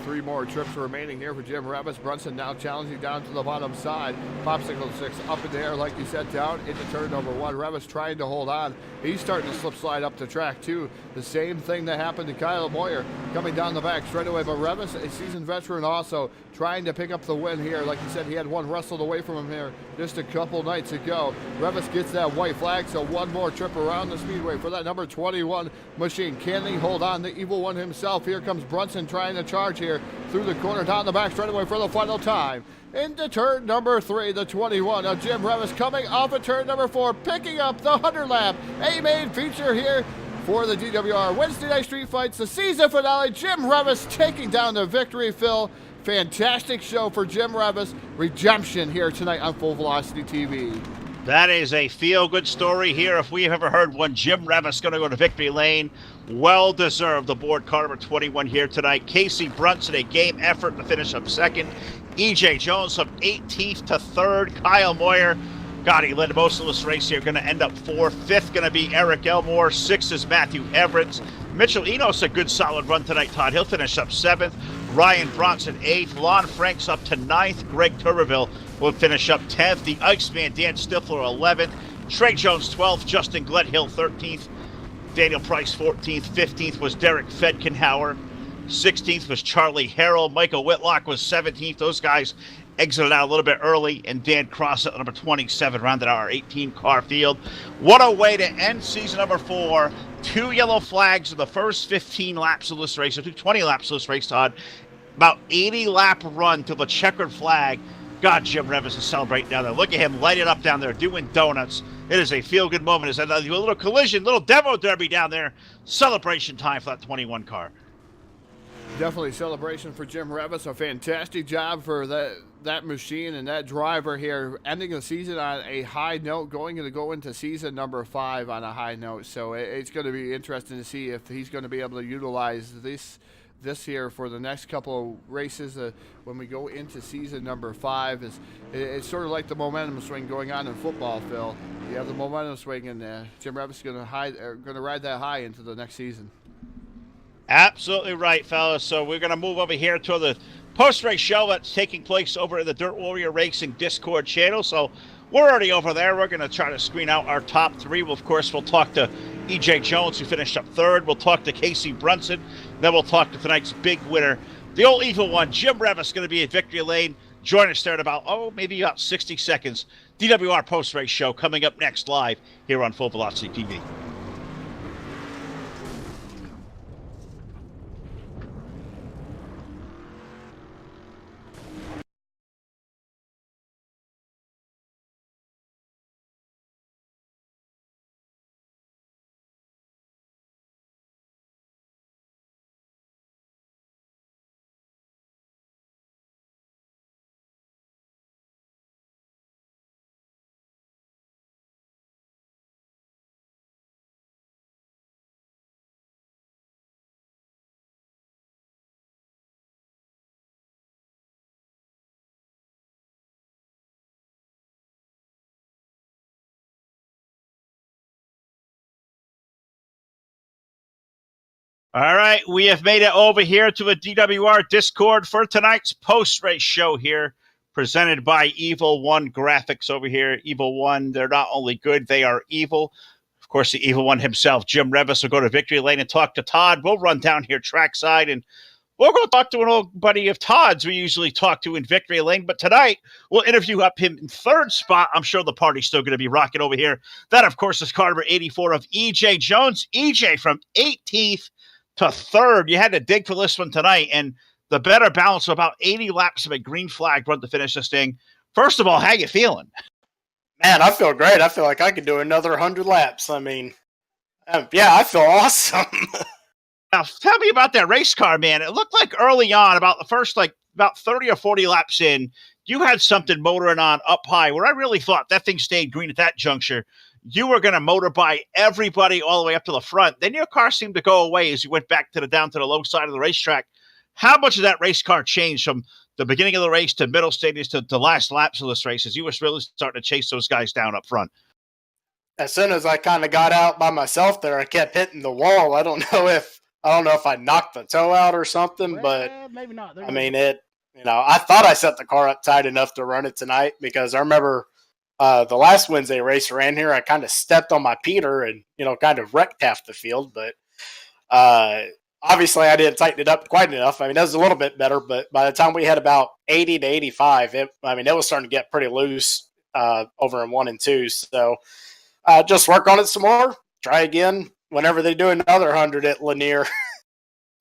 3 more trips remaining here for Jim Revis. Brunson now challenging down to the bottom side. Popsicle 6 up in the air, like you said, down into turn number 1. Revis trying to hold on. He's starting to slip slide up the track too. The same thing that happened to Kyle Moyer coming down the back straight away. But Revis, a seasoned veteran, also trying to pick up the win here. Like you said, he had one wrestled away from him here just a couple nights ago. Revis gets that white flag, so 1 more trip around the speedway for that number 21 machine. Can he hold on? The evil one himself. Here comes Brunson trying to charge here through the corner, down the back straightaway for the final time. Into turn number 3, the 21 of Jim Revis coming off of turn number 4, picking up the 100-lap A-main feature here for the DWR Wednesday Night Street Fights, the season finale. Jim Revis taking down the victory, Phil. Fantastic show for Jim Revis. Redemption here tonight on Full Velocity TV. That is a feel-good story here. If we've ever heard one, Jim Revis going to go to victory lane. Well-deserved aboard car number 21 here tonight. Casey Brunson, a game effort to finish up second. E.J. Jones from 18th to 3rd. Kyle Moyer, God, he led most of this race here. Going to end up 4th. 5th going to be Eric Elmore. 6th is Matthew Everett. Mitchell Enos, a good solid run tonight, Todd. He'll finish up 7th. Ryan Bronson 8th. Lon Franks up to 9th. Greg Turberville will finish up 10th. The Iceman Dan Stifler 11th. Trey Jones 12th. Justin Gledhill 13th. Daniel Price 14th. 15th was Derek Fedkenhauer. 16th was Charlie Harrell. Michael Whitlock was 17th. Those guys exited out a little bit early, and Dan Cross at number 27 rounded out our 18-car field. What a way to end season number 4. 2 yellow flags in the first 15 laps of this race. It took 20 laps of this race, Todd. About 80-lap run to the checkered flag. God, Jim Revis is celebrating down there. Look at him light it up down there, doing donuts. It is a feel-good moment. It's a little collision, little demo derby down there. Celebration time for that 21 car. Definitely celebration for Jim Revis. A fantastic job for that machine and that driver here, ending the season on a high note, going to go into season number 5 on a high note. So it's going to be interesting to see if he's going to be able to utilize this here for the next couple of races when we go into season number 5. It's sort of like the momentum swing going on in football, Phil. You have the momentum swing, and Jim Revis is going to ride that high into the next season. Absolutely right, fellas. So we're going to move over here to the post-race show that's taking place over in the Dirt Warrior Racing Discord channel. So we're already over there. We're going to try to screen out our top 3. We'll talk to E.J. Jones, who finished up 3rd. We'll talk to Casey Brunson. Then we'll talk to tonight's big winner, the old evil one, Jim Revis, going to be at victory lane. Join us there in maybe about 60 seconds. DWR post-race show coming up next live here on Full Velocity TV. All right, we have made it over here to the DWR Discord for tonight's post-race show here, presented by Evil One Graphics over here. Evil One, they're not only good, they are evil. Of course, the Evil One himself, Jim Revis, will go to Victory Lane and talk to Todd. We'll run down here trackside, and we'll go talk to an old buddy of Todd's we usually talk to in Victory Lane. But tonight, we'll interview up him in third spot. I'm sure the party's still going to be rocking over here. That, of course, is car number 84 of E.J. Jones. E.J. from 18th to third. You had to dig for this one tonight, and the better balance of about 80 laps of a green flag run to finish this thing. First of all, how you feeling? Man, I feel great. I feel like I could do another 100 laps. I mean, yeah, I feel awesome. Now, tell me about that race car, man. It looked like early on, about the first, about 30 or 40 laps in, you had something motoring on up high where I really thought that thing stayed green at that juncture. You were going to motor by everybody all the way up to the front. Then your car seemed to go away as you went back down to the low side of the racetrack. How much of that race car changed from the beginning of the race to middle stages to last laps of this race as you were really starting to chase those guys down up front? As soon as I kind of got out by myself there, I kept hitting the wall. I don't know if I knocked the toe out or something, but maybe not. I mean, I thought I set the car up tight enough to run it tonight because I remember the last Wednesday race I ran here, I kind of stepped on my Peter and, kind of wrecked half the field. But obviously I didn't tighten it up quite enough. I mean, that was a little bit better, but by the time we had about 80 to 85, it was starting to get pretty loose over in 1 and 2. So just work on it some more. Try again whenever they do another 100 at Lanier.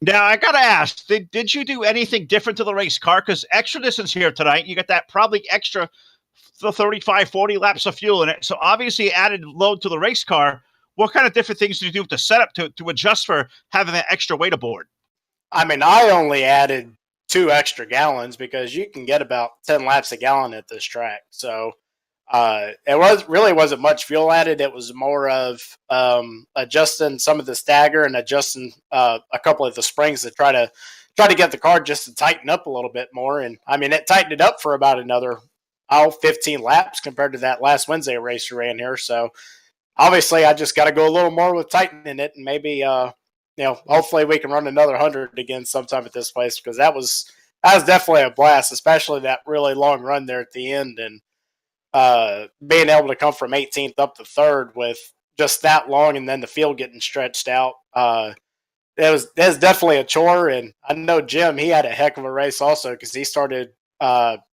Now, I got to ask, did you do anything different to the race car? Because extra distance here tonight, you got that probably extra the 35, 40 laps of fuel in it. So obviously added load to the race car. What kind of different things did you do with the setup to adjust for having that extra weight aboard? I mean, I only added 2 extra gallons because you can get about 10 laps a gallon at this track. So it wasn't much fuel added. It was more of adjusting some of the stagger and adjusting a couple of the springs to try to get the car just to tighten up a little bit more. And I mean, it tightened it up for about another 15 laps compared to that last Wednesday race we ran here. So obviously I just got to go a little more with tightening it, and maybe hopefully we can run another 100 again sometime at this place, because that was definitely a blast, especially that really long run there at the end, and being able to come from 18th up to 3rd with just that long, and then the field getting stretched out. It was definitely a chore, and I know Jim, he had a heck of a race also because he started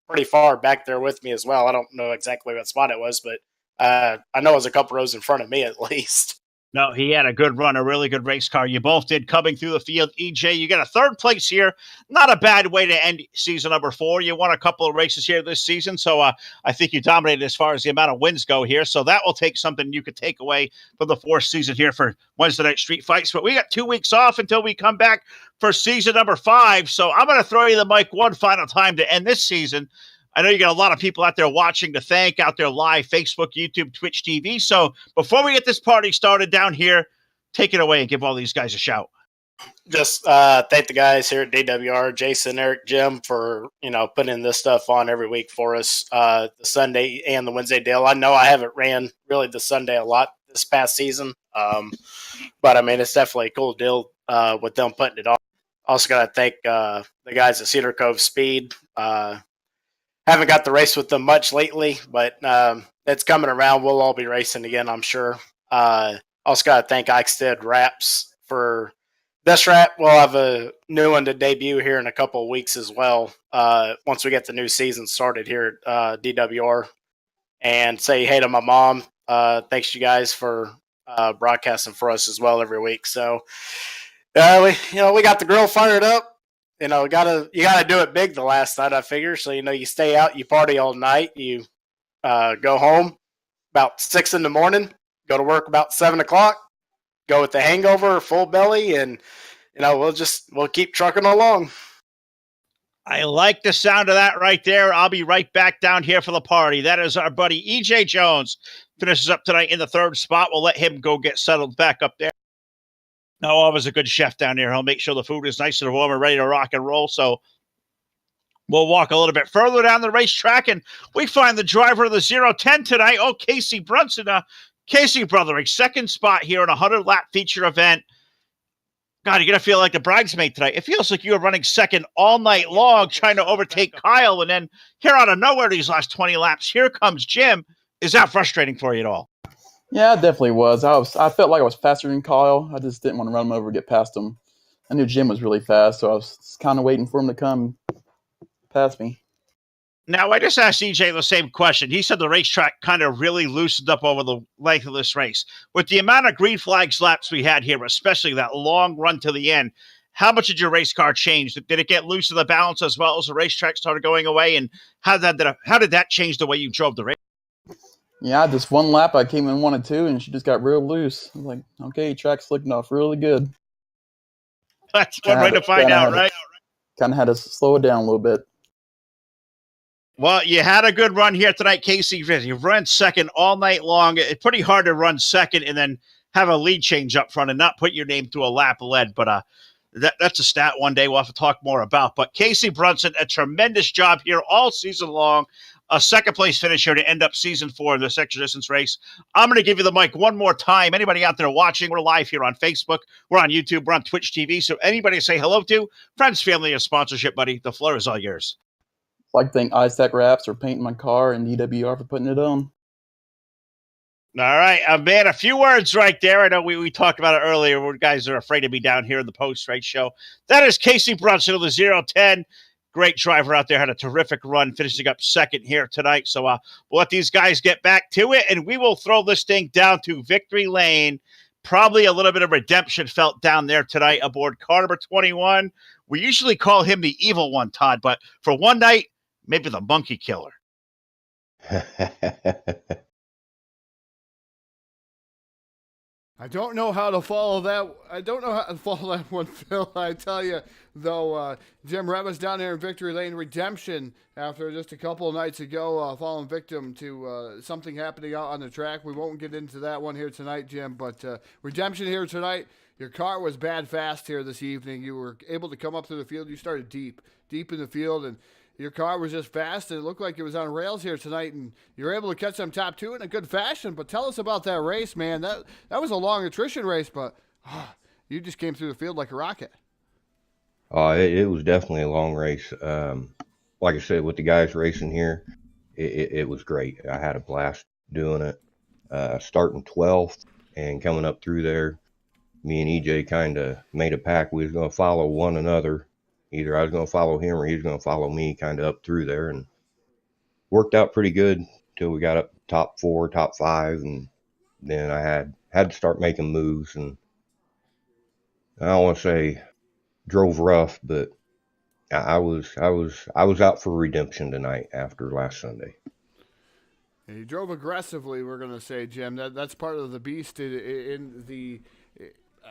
pretty far back there with me as well. I don't know exactly what spot it was, but I know it was a couple rows in front of me at least. No, he had a good run, a really good race car. You both did coming through the field. EJ, you got a 3rd place here. Not a bad way to end season number 4. You won a couple of races here this season, so I think you dominated as far as the amount of wins go here. So that will take something you could take away from the 4th season here for Wednesday Night Street Fights. But we got 2 weeks off until we come back for season number 5. So I'm going to throw you the mic one final time to end this season. I know you got a lot of people out there watching to thank out there live, Facebook, YouTube, Twitch TV. So before we get this party started down here, take it away and give all these guys a shout. Just thank the guys here at DWR, Jason, Eric, Jim, for putting this stuff on every week for us, the Sunday and the Wednesday deal. I know I haven't ran really the Sunday a lot this past season, but I mean, it's definitely a cool deal with them putting it on. Also got to thank the guys at Cedar Cove Speed. Haven't got to race with them much lately, but it's coming around. We'll all be racing again, I'm sure. Also got to thank Eichstead Wraps for this wrap. We'll have a new one to debut here in a couple of weeks as well, once we get the new season started here at DWR. And say hey to my mom. Thanks you guys for broadcasting for us as well every week. So we got the grill fired up. You gotta do it big the last night, I figure. So, you stay out, you party all night, you go home about 6 in the morning, go to work about 7 o'clock, go with the hangover, full belly, and, we'll keep trucking along. I like the sound of that right there. I'll be right back down here for the party. That is our buddy EJ Jones. Finishes up tonight in the 3rd spot. We'll let him go get settled back up there. Now, always a good chef down there. He'll make sure the food is nice and warm and ready to rock and roll. So we'll walk a little bit further down the racetrack, and we find the driver of the 0-10 tonight. Oh, Casey Brunson. Casey, brother, a 2nd spot here in a 100-lap feature event. God, you're going to feel like the bridesmaid tonight. It feels like you were running second all night long trying to overtake Kyle. And then here out of nowhere, these last 20 laps, here comes Jim. Is that frustrating for you at all? Yeah, it definitely was. I felt like I was faster than Kyle. I just didn't want to run him over and get past him. I knew Jim was really fast, so I was kind of waiting for him to come past me. Now, I just asked EJ the same question. He said the racetrack kind of really loosened up over the length of this race. With the amount of green flags laps we had here, especially that long run to the end, how much did your race car change? Did it get loose in the balance as well as the racetrack started going away? And how did that change the way you drove the race? Yeah, just one lap I came in 1 and 2, and she just got real loose. I was like, okay, track's looking off really good. That's one way to find out, right? Kind of had to slow it down a little bit. Well, you had a good run here tonight, Casey. You've run second all night long. It's pretty hard to run second and then have a lead change up front and not put your name to a lap lead. But that's a stat one day we'll have to talk more about. But Casey Brunson, a tremendous job here all season long. A second-place finish here to end up season 4 of this extra distance race. I'm going to give you the mic one more time. Anybody out there watching, we're live here on Facebook. We're on YouTube. We're on Twitch TV. So anybody to say hello to, friends, family, or sponsorship, buddy, the floor is all yours. I'd like to thank iStack Wraps for painting my car and DWR for putting it on. All right, man, a few words right there. I know we talked about it earlier. Where guys are afraid to be down here in the post-race show. That is Casey Brunson of the 010. Great driver out there. Had a terrific run, finishing up second here tonight. So we'll let these guys get back to it, and we will throw this thing down to victory lane. Probably a little bit of redemption felt down there tonight aboard car number 21. We usually call him the evil one, Todd, but for one night, maybe the monkey killer. I don't know how to follow that. I don't know how to follow that one, Phil. I tell you, though, Jim Revis down there in Victory Lane Redemption after just a couple of nights ago falling victim to something happening out on the track. We won't get into that one here tonight, Jim, but Redemption here tonight. Your car was bad fast here this evening. You were able to come up through the field. You started deep in the field, and your car was just fast, and it looked like it was on rails here tonight, and you were able to catch them top 2 in a good fashion. But tell us about that race, man. That was a long attrition race, but you just came through the field like a rocket. It was definitely a long race. Like I said, with the guys racing here, it was great. I had a blast doing it. Starting 12th and coming up through there, me and EJ kind of made a pact. We was going to follow one another. Either I was going to follow him or he was going to follow me kind of up through there, and worked out pretty good until we got up top 4, top 5, and then I had to start making moves, and I don't want to say drove rough, but I was out for redemption tonight after last Sunday. And you drove aggressively, we're going to say, Jim. That's part of the beast in the,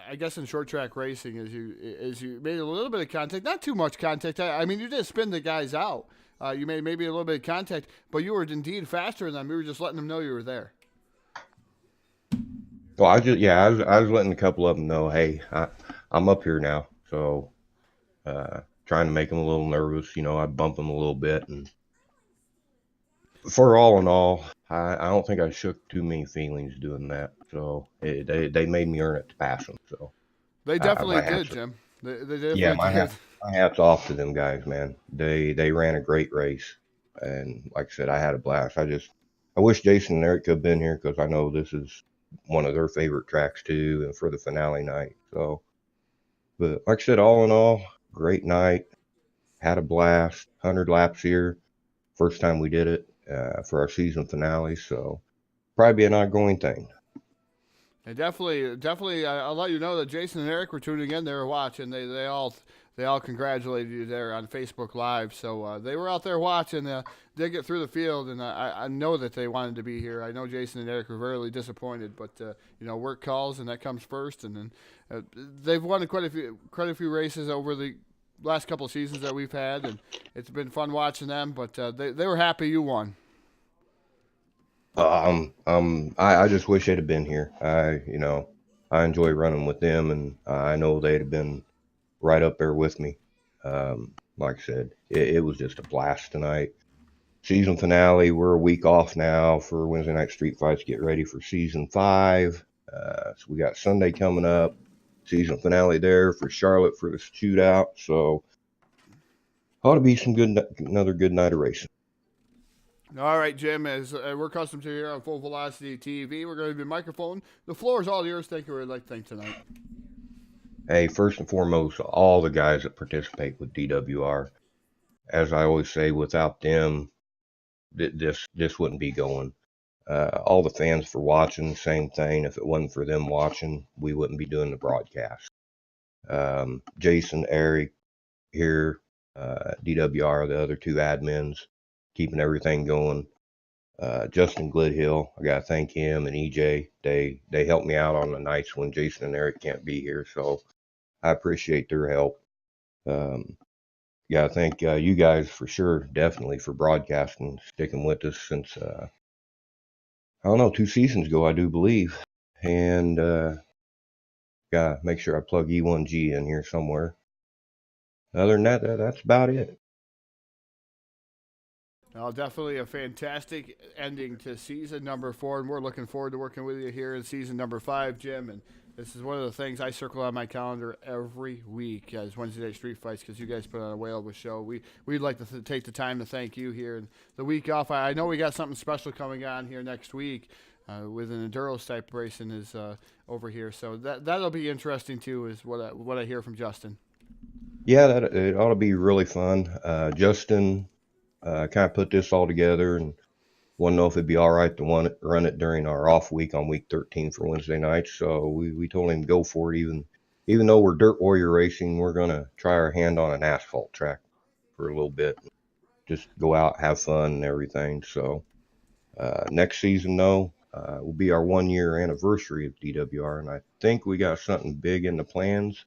I guess, in short track racing, as you made a little bit of contact, not too much contact. I mean, you did spin the guys out. You made maybe a little bit of contact, but you were indeed faster than them. You were just letting them know you were there. Well, I was letting a couple of them know, hey, I'm up here now. So, trying to make them a little nervous. I'd bump them a little bit, and for all in all, I don't think I shook too many feelings doing that. So they made me earn it to pass them. So they definitely did, Jim. They definitely did. My hat's off to them guys, man. They ran a great race, and like I said, I had a blast. I wish Jason and Eric could have been here, because I know this is one of their favorite tracks too, and for the finale night. So, but like I said, all in all, great night. Had a blast. 100 laps here. First time we did it for our season finale. So probably be an ongoing thing. And definitely, I'll let you know that Jason and Eric were tuning in. They were watching. They all congratulated you there on Facebook Live. So they were out there watching. They get through the field, and I know that they wanted to be here. I know Jason and Eric were really disappointed, but work calls, and that comes first. And then they've won quite a few races over the last couple of seasons that we've had, and it's been fun watching them. But they were happy you won. I just wish they'd have been here. I enjoy running with them, and I know they'd have been right up there with me. Like I said, it was just a blast tonight. Season finale, we're a week off now for Wednesday Night Street Fights, get ready for season 5. So we got Sunday coming up, season finale there for Charlotte for the shootout. So ought to be another good night of racing. All right, Jim, as we're accustomed to here on Full Velocity TV, we're going to be microphone. The floor is all yours. Thank you. We'd like to thank tonight. Hey, first and foremost, all the guys that participate with DWR. As I always say, without them, this wouldn't be going. All the fans for watching, same thing. If it wasn't for them watching, we wouldn't be doing the broadcast. Jason, Eric here, DWR, the other two admins, keeping everything going. Justin Glidhill, I gotta thank him, and EJ. They help me out on the nights when Jason and Eric can't be here, so I appreciate their help. Gotta thank you guys for sure, definitely for broadcasting, sticking with us since I don't know, 2 seasons ago, I do believe, and gotta make sure I plug E1G in here somewhere. Other than that, that's about it. Definitely a fantastic ending to season number 4, and we're looking forward to working with you here in season number 5, Jim. And this is one of the things I circle on my calendar every week as Wednesday Night Street Fights, because you guys put on a whale of a show. We'd like to take the time to thank you here. And the week off, I know we got something special coming on here next week with an Enduros type racing is over here. So that'll be interesting too, is what I hear from Justin. Yeah, it ought to be really fun. Justin kind of put this all together and want to know if it'd be all right to run it during our off week on week 13 for Wednesday nights. So we told him go for it. Even though we're Dirt Warrior Racing, we're going to try our hand on an asphalt track for a little bit. Just go out, have fun and everything. So next season, though, will be our 1-year anniversary of DWR. And I think we got something big in the plans.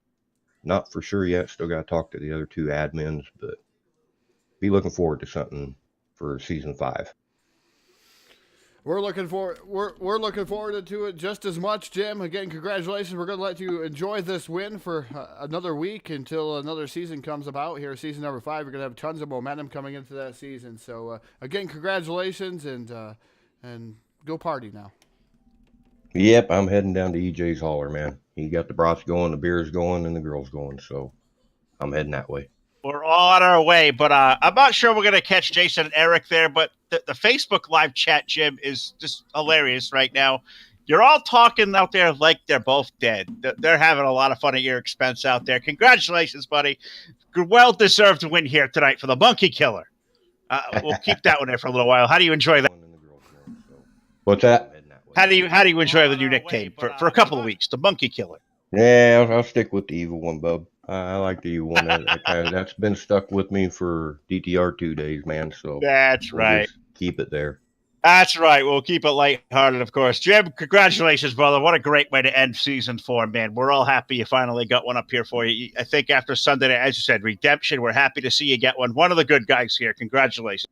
Not for sure yet. Still got to talk to the other 2 admins, but be looking forward to something for season 5. We're looking forward to it just as much, Jim. Again, congratulations. We're going to let you enjoy this win for another week until another season comes about here. Season number 5, we're going to have tons of momentum coming into that season. So again, congratulations and go party now. Yep, I'm heading down to EJ's Holler, man. He got the brats going, the beers going, and the girls going. So I'm heading that way. We're all on our way, but I'm not sure we're going to catch Jason and Eric there, but the Facebook live chat, Jim, is just hilarious right now. You're all talking out there like they're both dead. They're having a lot of fun at your expense out there. Congratulations, buddy. Well-deserved win here tonight for the Monkey Killer. We'll keep that one there for a little while. How do you enjoy that? What's that? How do you enjoy the new nickname for a couple of weeks, the Monkey Killer? Yeah, I'll stick with the evil one, bub. I like the evil one. That's been stuck with me for DTR 2 days, man. So that's right. Keep it there. That's right. We'll keep it lighthearted, of course. Jim, congratulations, brother. What a great way to end season 4, man. We're all happy you finally got one up here for you. I think after Sunday, as you said, redemption, we're happy to see you get one. One of the good guys here. Congratulations.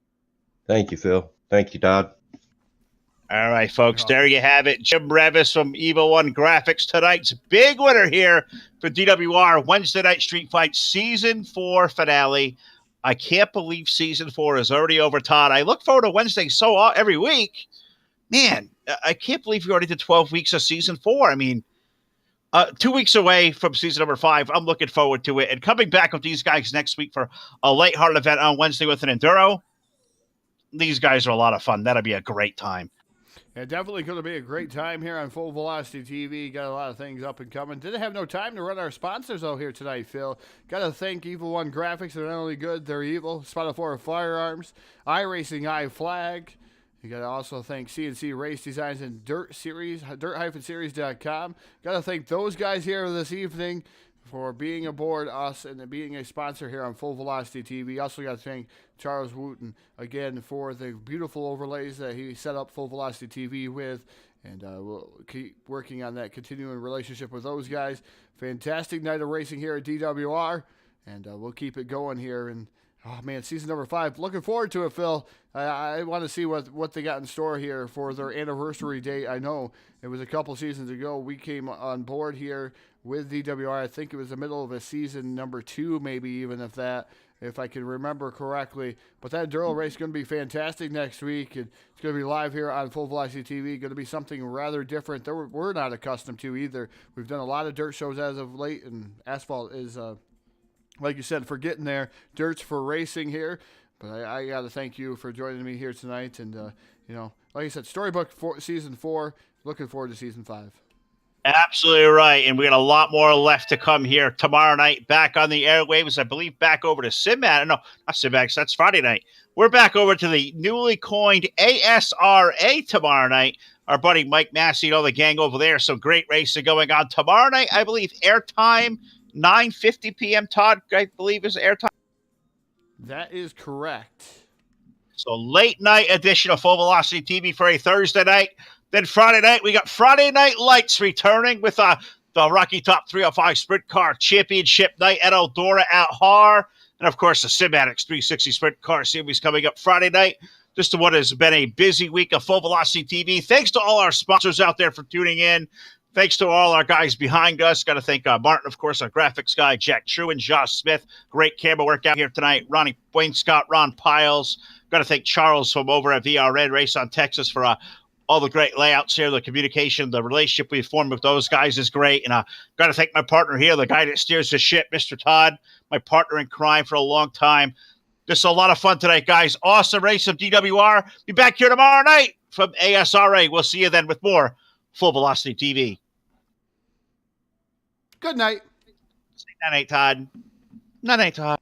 Thank you, Phil. Thank you, Todd. All right, folks, there you have it. Jim Revis from Evil One Graphics, tonight's big winner here for DWR Wednesday Night Street Fight Season 4 finale. I can't believe Season 4 is already over, Todd. I look forward to Wednesday every week. Man, I can't believe we already did 12 weeks of Season 4. I mean, 2 weeks away from season number 5. I'm looking forward to it. And coming back with these guys next week for a lighthearted event on Wednesday with an Enduro. These guys are a lot of fun. That'll be a great time. Yeah, definitely going to be a great time here on Full Velocity TV. Got a lot of things up and coming. Didn't have no time to run our sponsors out here tonight, Phil. Got to thank Evil One Graphics. They're not only good, they're evil. Spotafora Firearms, iRacing iFlag. You got to also thank CNC Race Designs and dirt-series.com. Got to thank those guys here this evening for being aboard us and being a sponsor here on Full Velocity TV. Also got to thank Charles Wooten again for the beautiful overlays that he set up Full Velocity TV with, and we'll keep working on that continuing relationship with those guys. Fantastic night of racing here at DWR, and we'll keep it going here. And oh man, season number 5, looking forward to it, Phil. I want to see what they got in store here for their anniversary date. I know it was a couple seasons ago we came on board here with DWR. I think it was the middle of a season number 2, maybe even if that. if I can remember correctly. But that enduro race is going to be fantastic next week, and it's going to be live here on Full Velocity TV. Going to be something rather different that we're not accustomed to either. We've done a lot of dirt shows as of late, and asphalt is, like you said, for getting there. Dirt's for racing here. But I got to thank you for joining me here tonight. And, like I said, Storybook Season 4. Looking forward to Season 5. Absolutely right. And we got a lot more left to come here tomorrow night. Back on the airwaves, I believe back over to Sinbad. No, not Sinbad, that's Friday night. We're back over to the newly coined ASRA tomorrow night. Our buddy Mike Massey and all the gang over there. Some great racing going on. Tomorrow night, I believe, airtime, 9:50 p.m. Todd, I believe, is airtime. That is correct. So late night edition of Full Velocity TV for a Thursday night. Then Friday night, we got Friday Night Lights returning with the Rocky Top 305 Sprint Car Championship night at Eldora at Har. And, of course, the Simatics 360 Sprint Car Series coming up Friday night. Just to what has been a busy week of Full Velocity TV. Thanks to all our sponsors out there for tuning in. Thanks to all our guys behind us. Got to thank Martin, of course, our graphics guy, Jack True and Josh Smith. Great camera work out here tonight. Ronnie Wayne Scott, Ron Piles. Got to thank Charles from over at VRN Race on Texas for all the great layouts here, the communication, the relationship we've formed with those guys is great. And got to thank my partner here, the guy that steers the ship, Mr. Todd, my partner in crime for a long time. Just a lot of fun tonight, guys. Awesome race of DWR. Be back here tomorrow night from ASRA. We'll see you then with more Full Velocity TV. Good night. Say night, Todd. Night, Todd.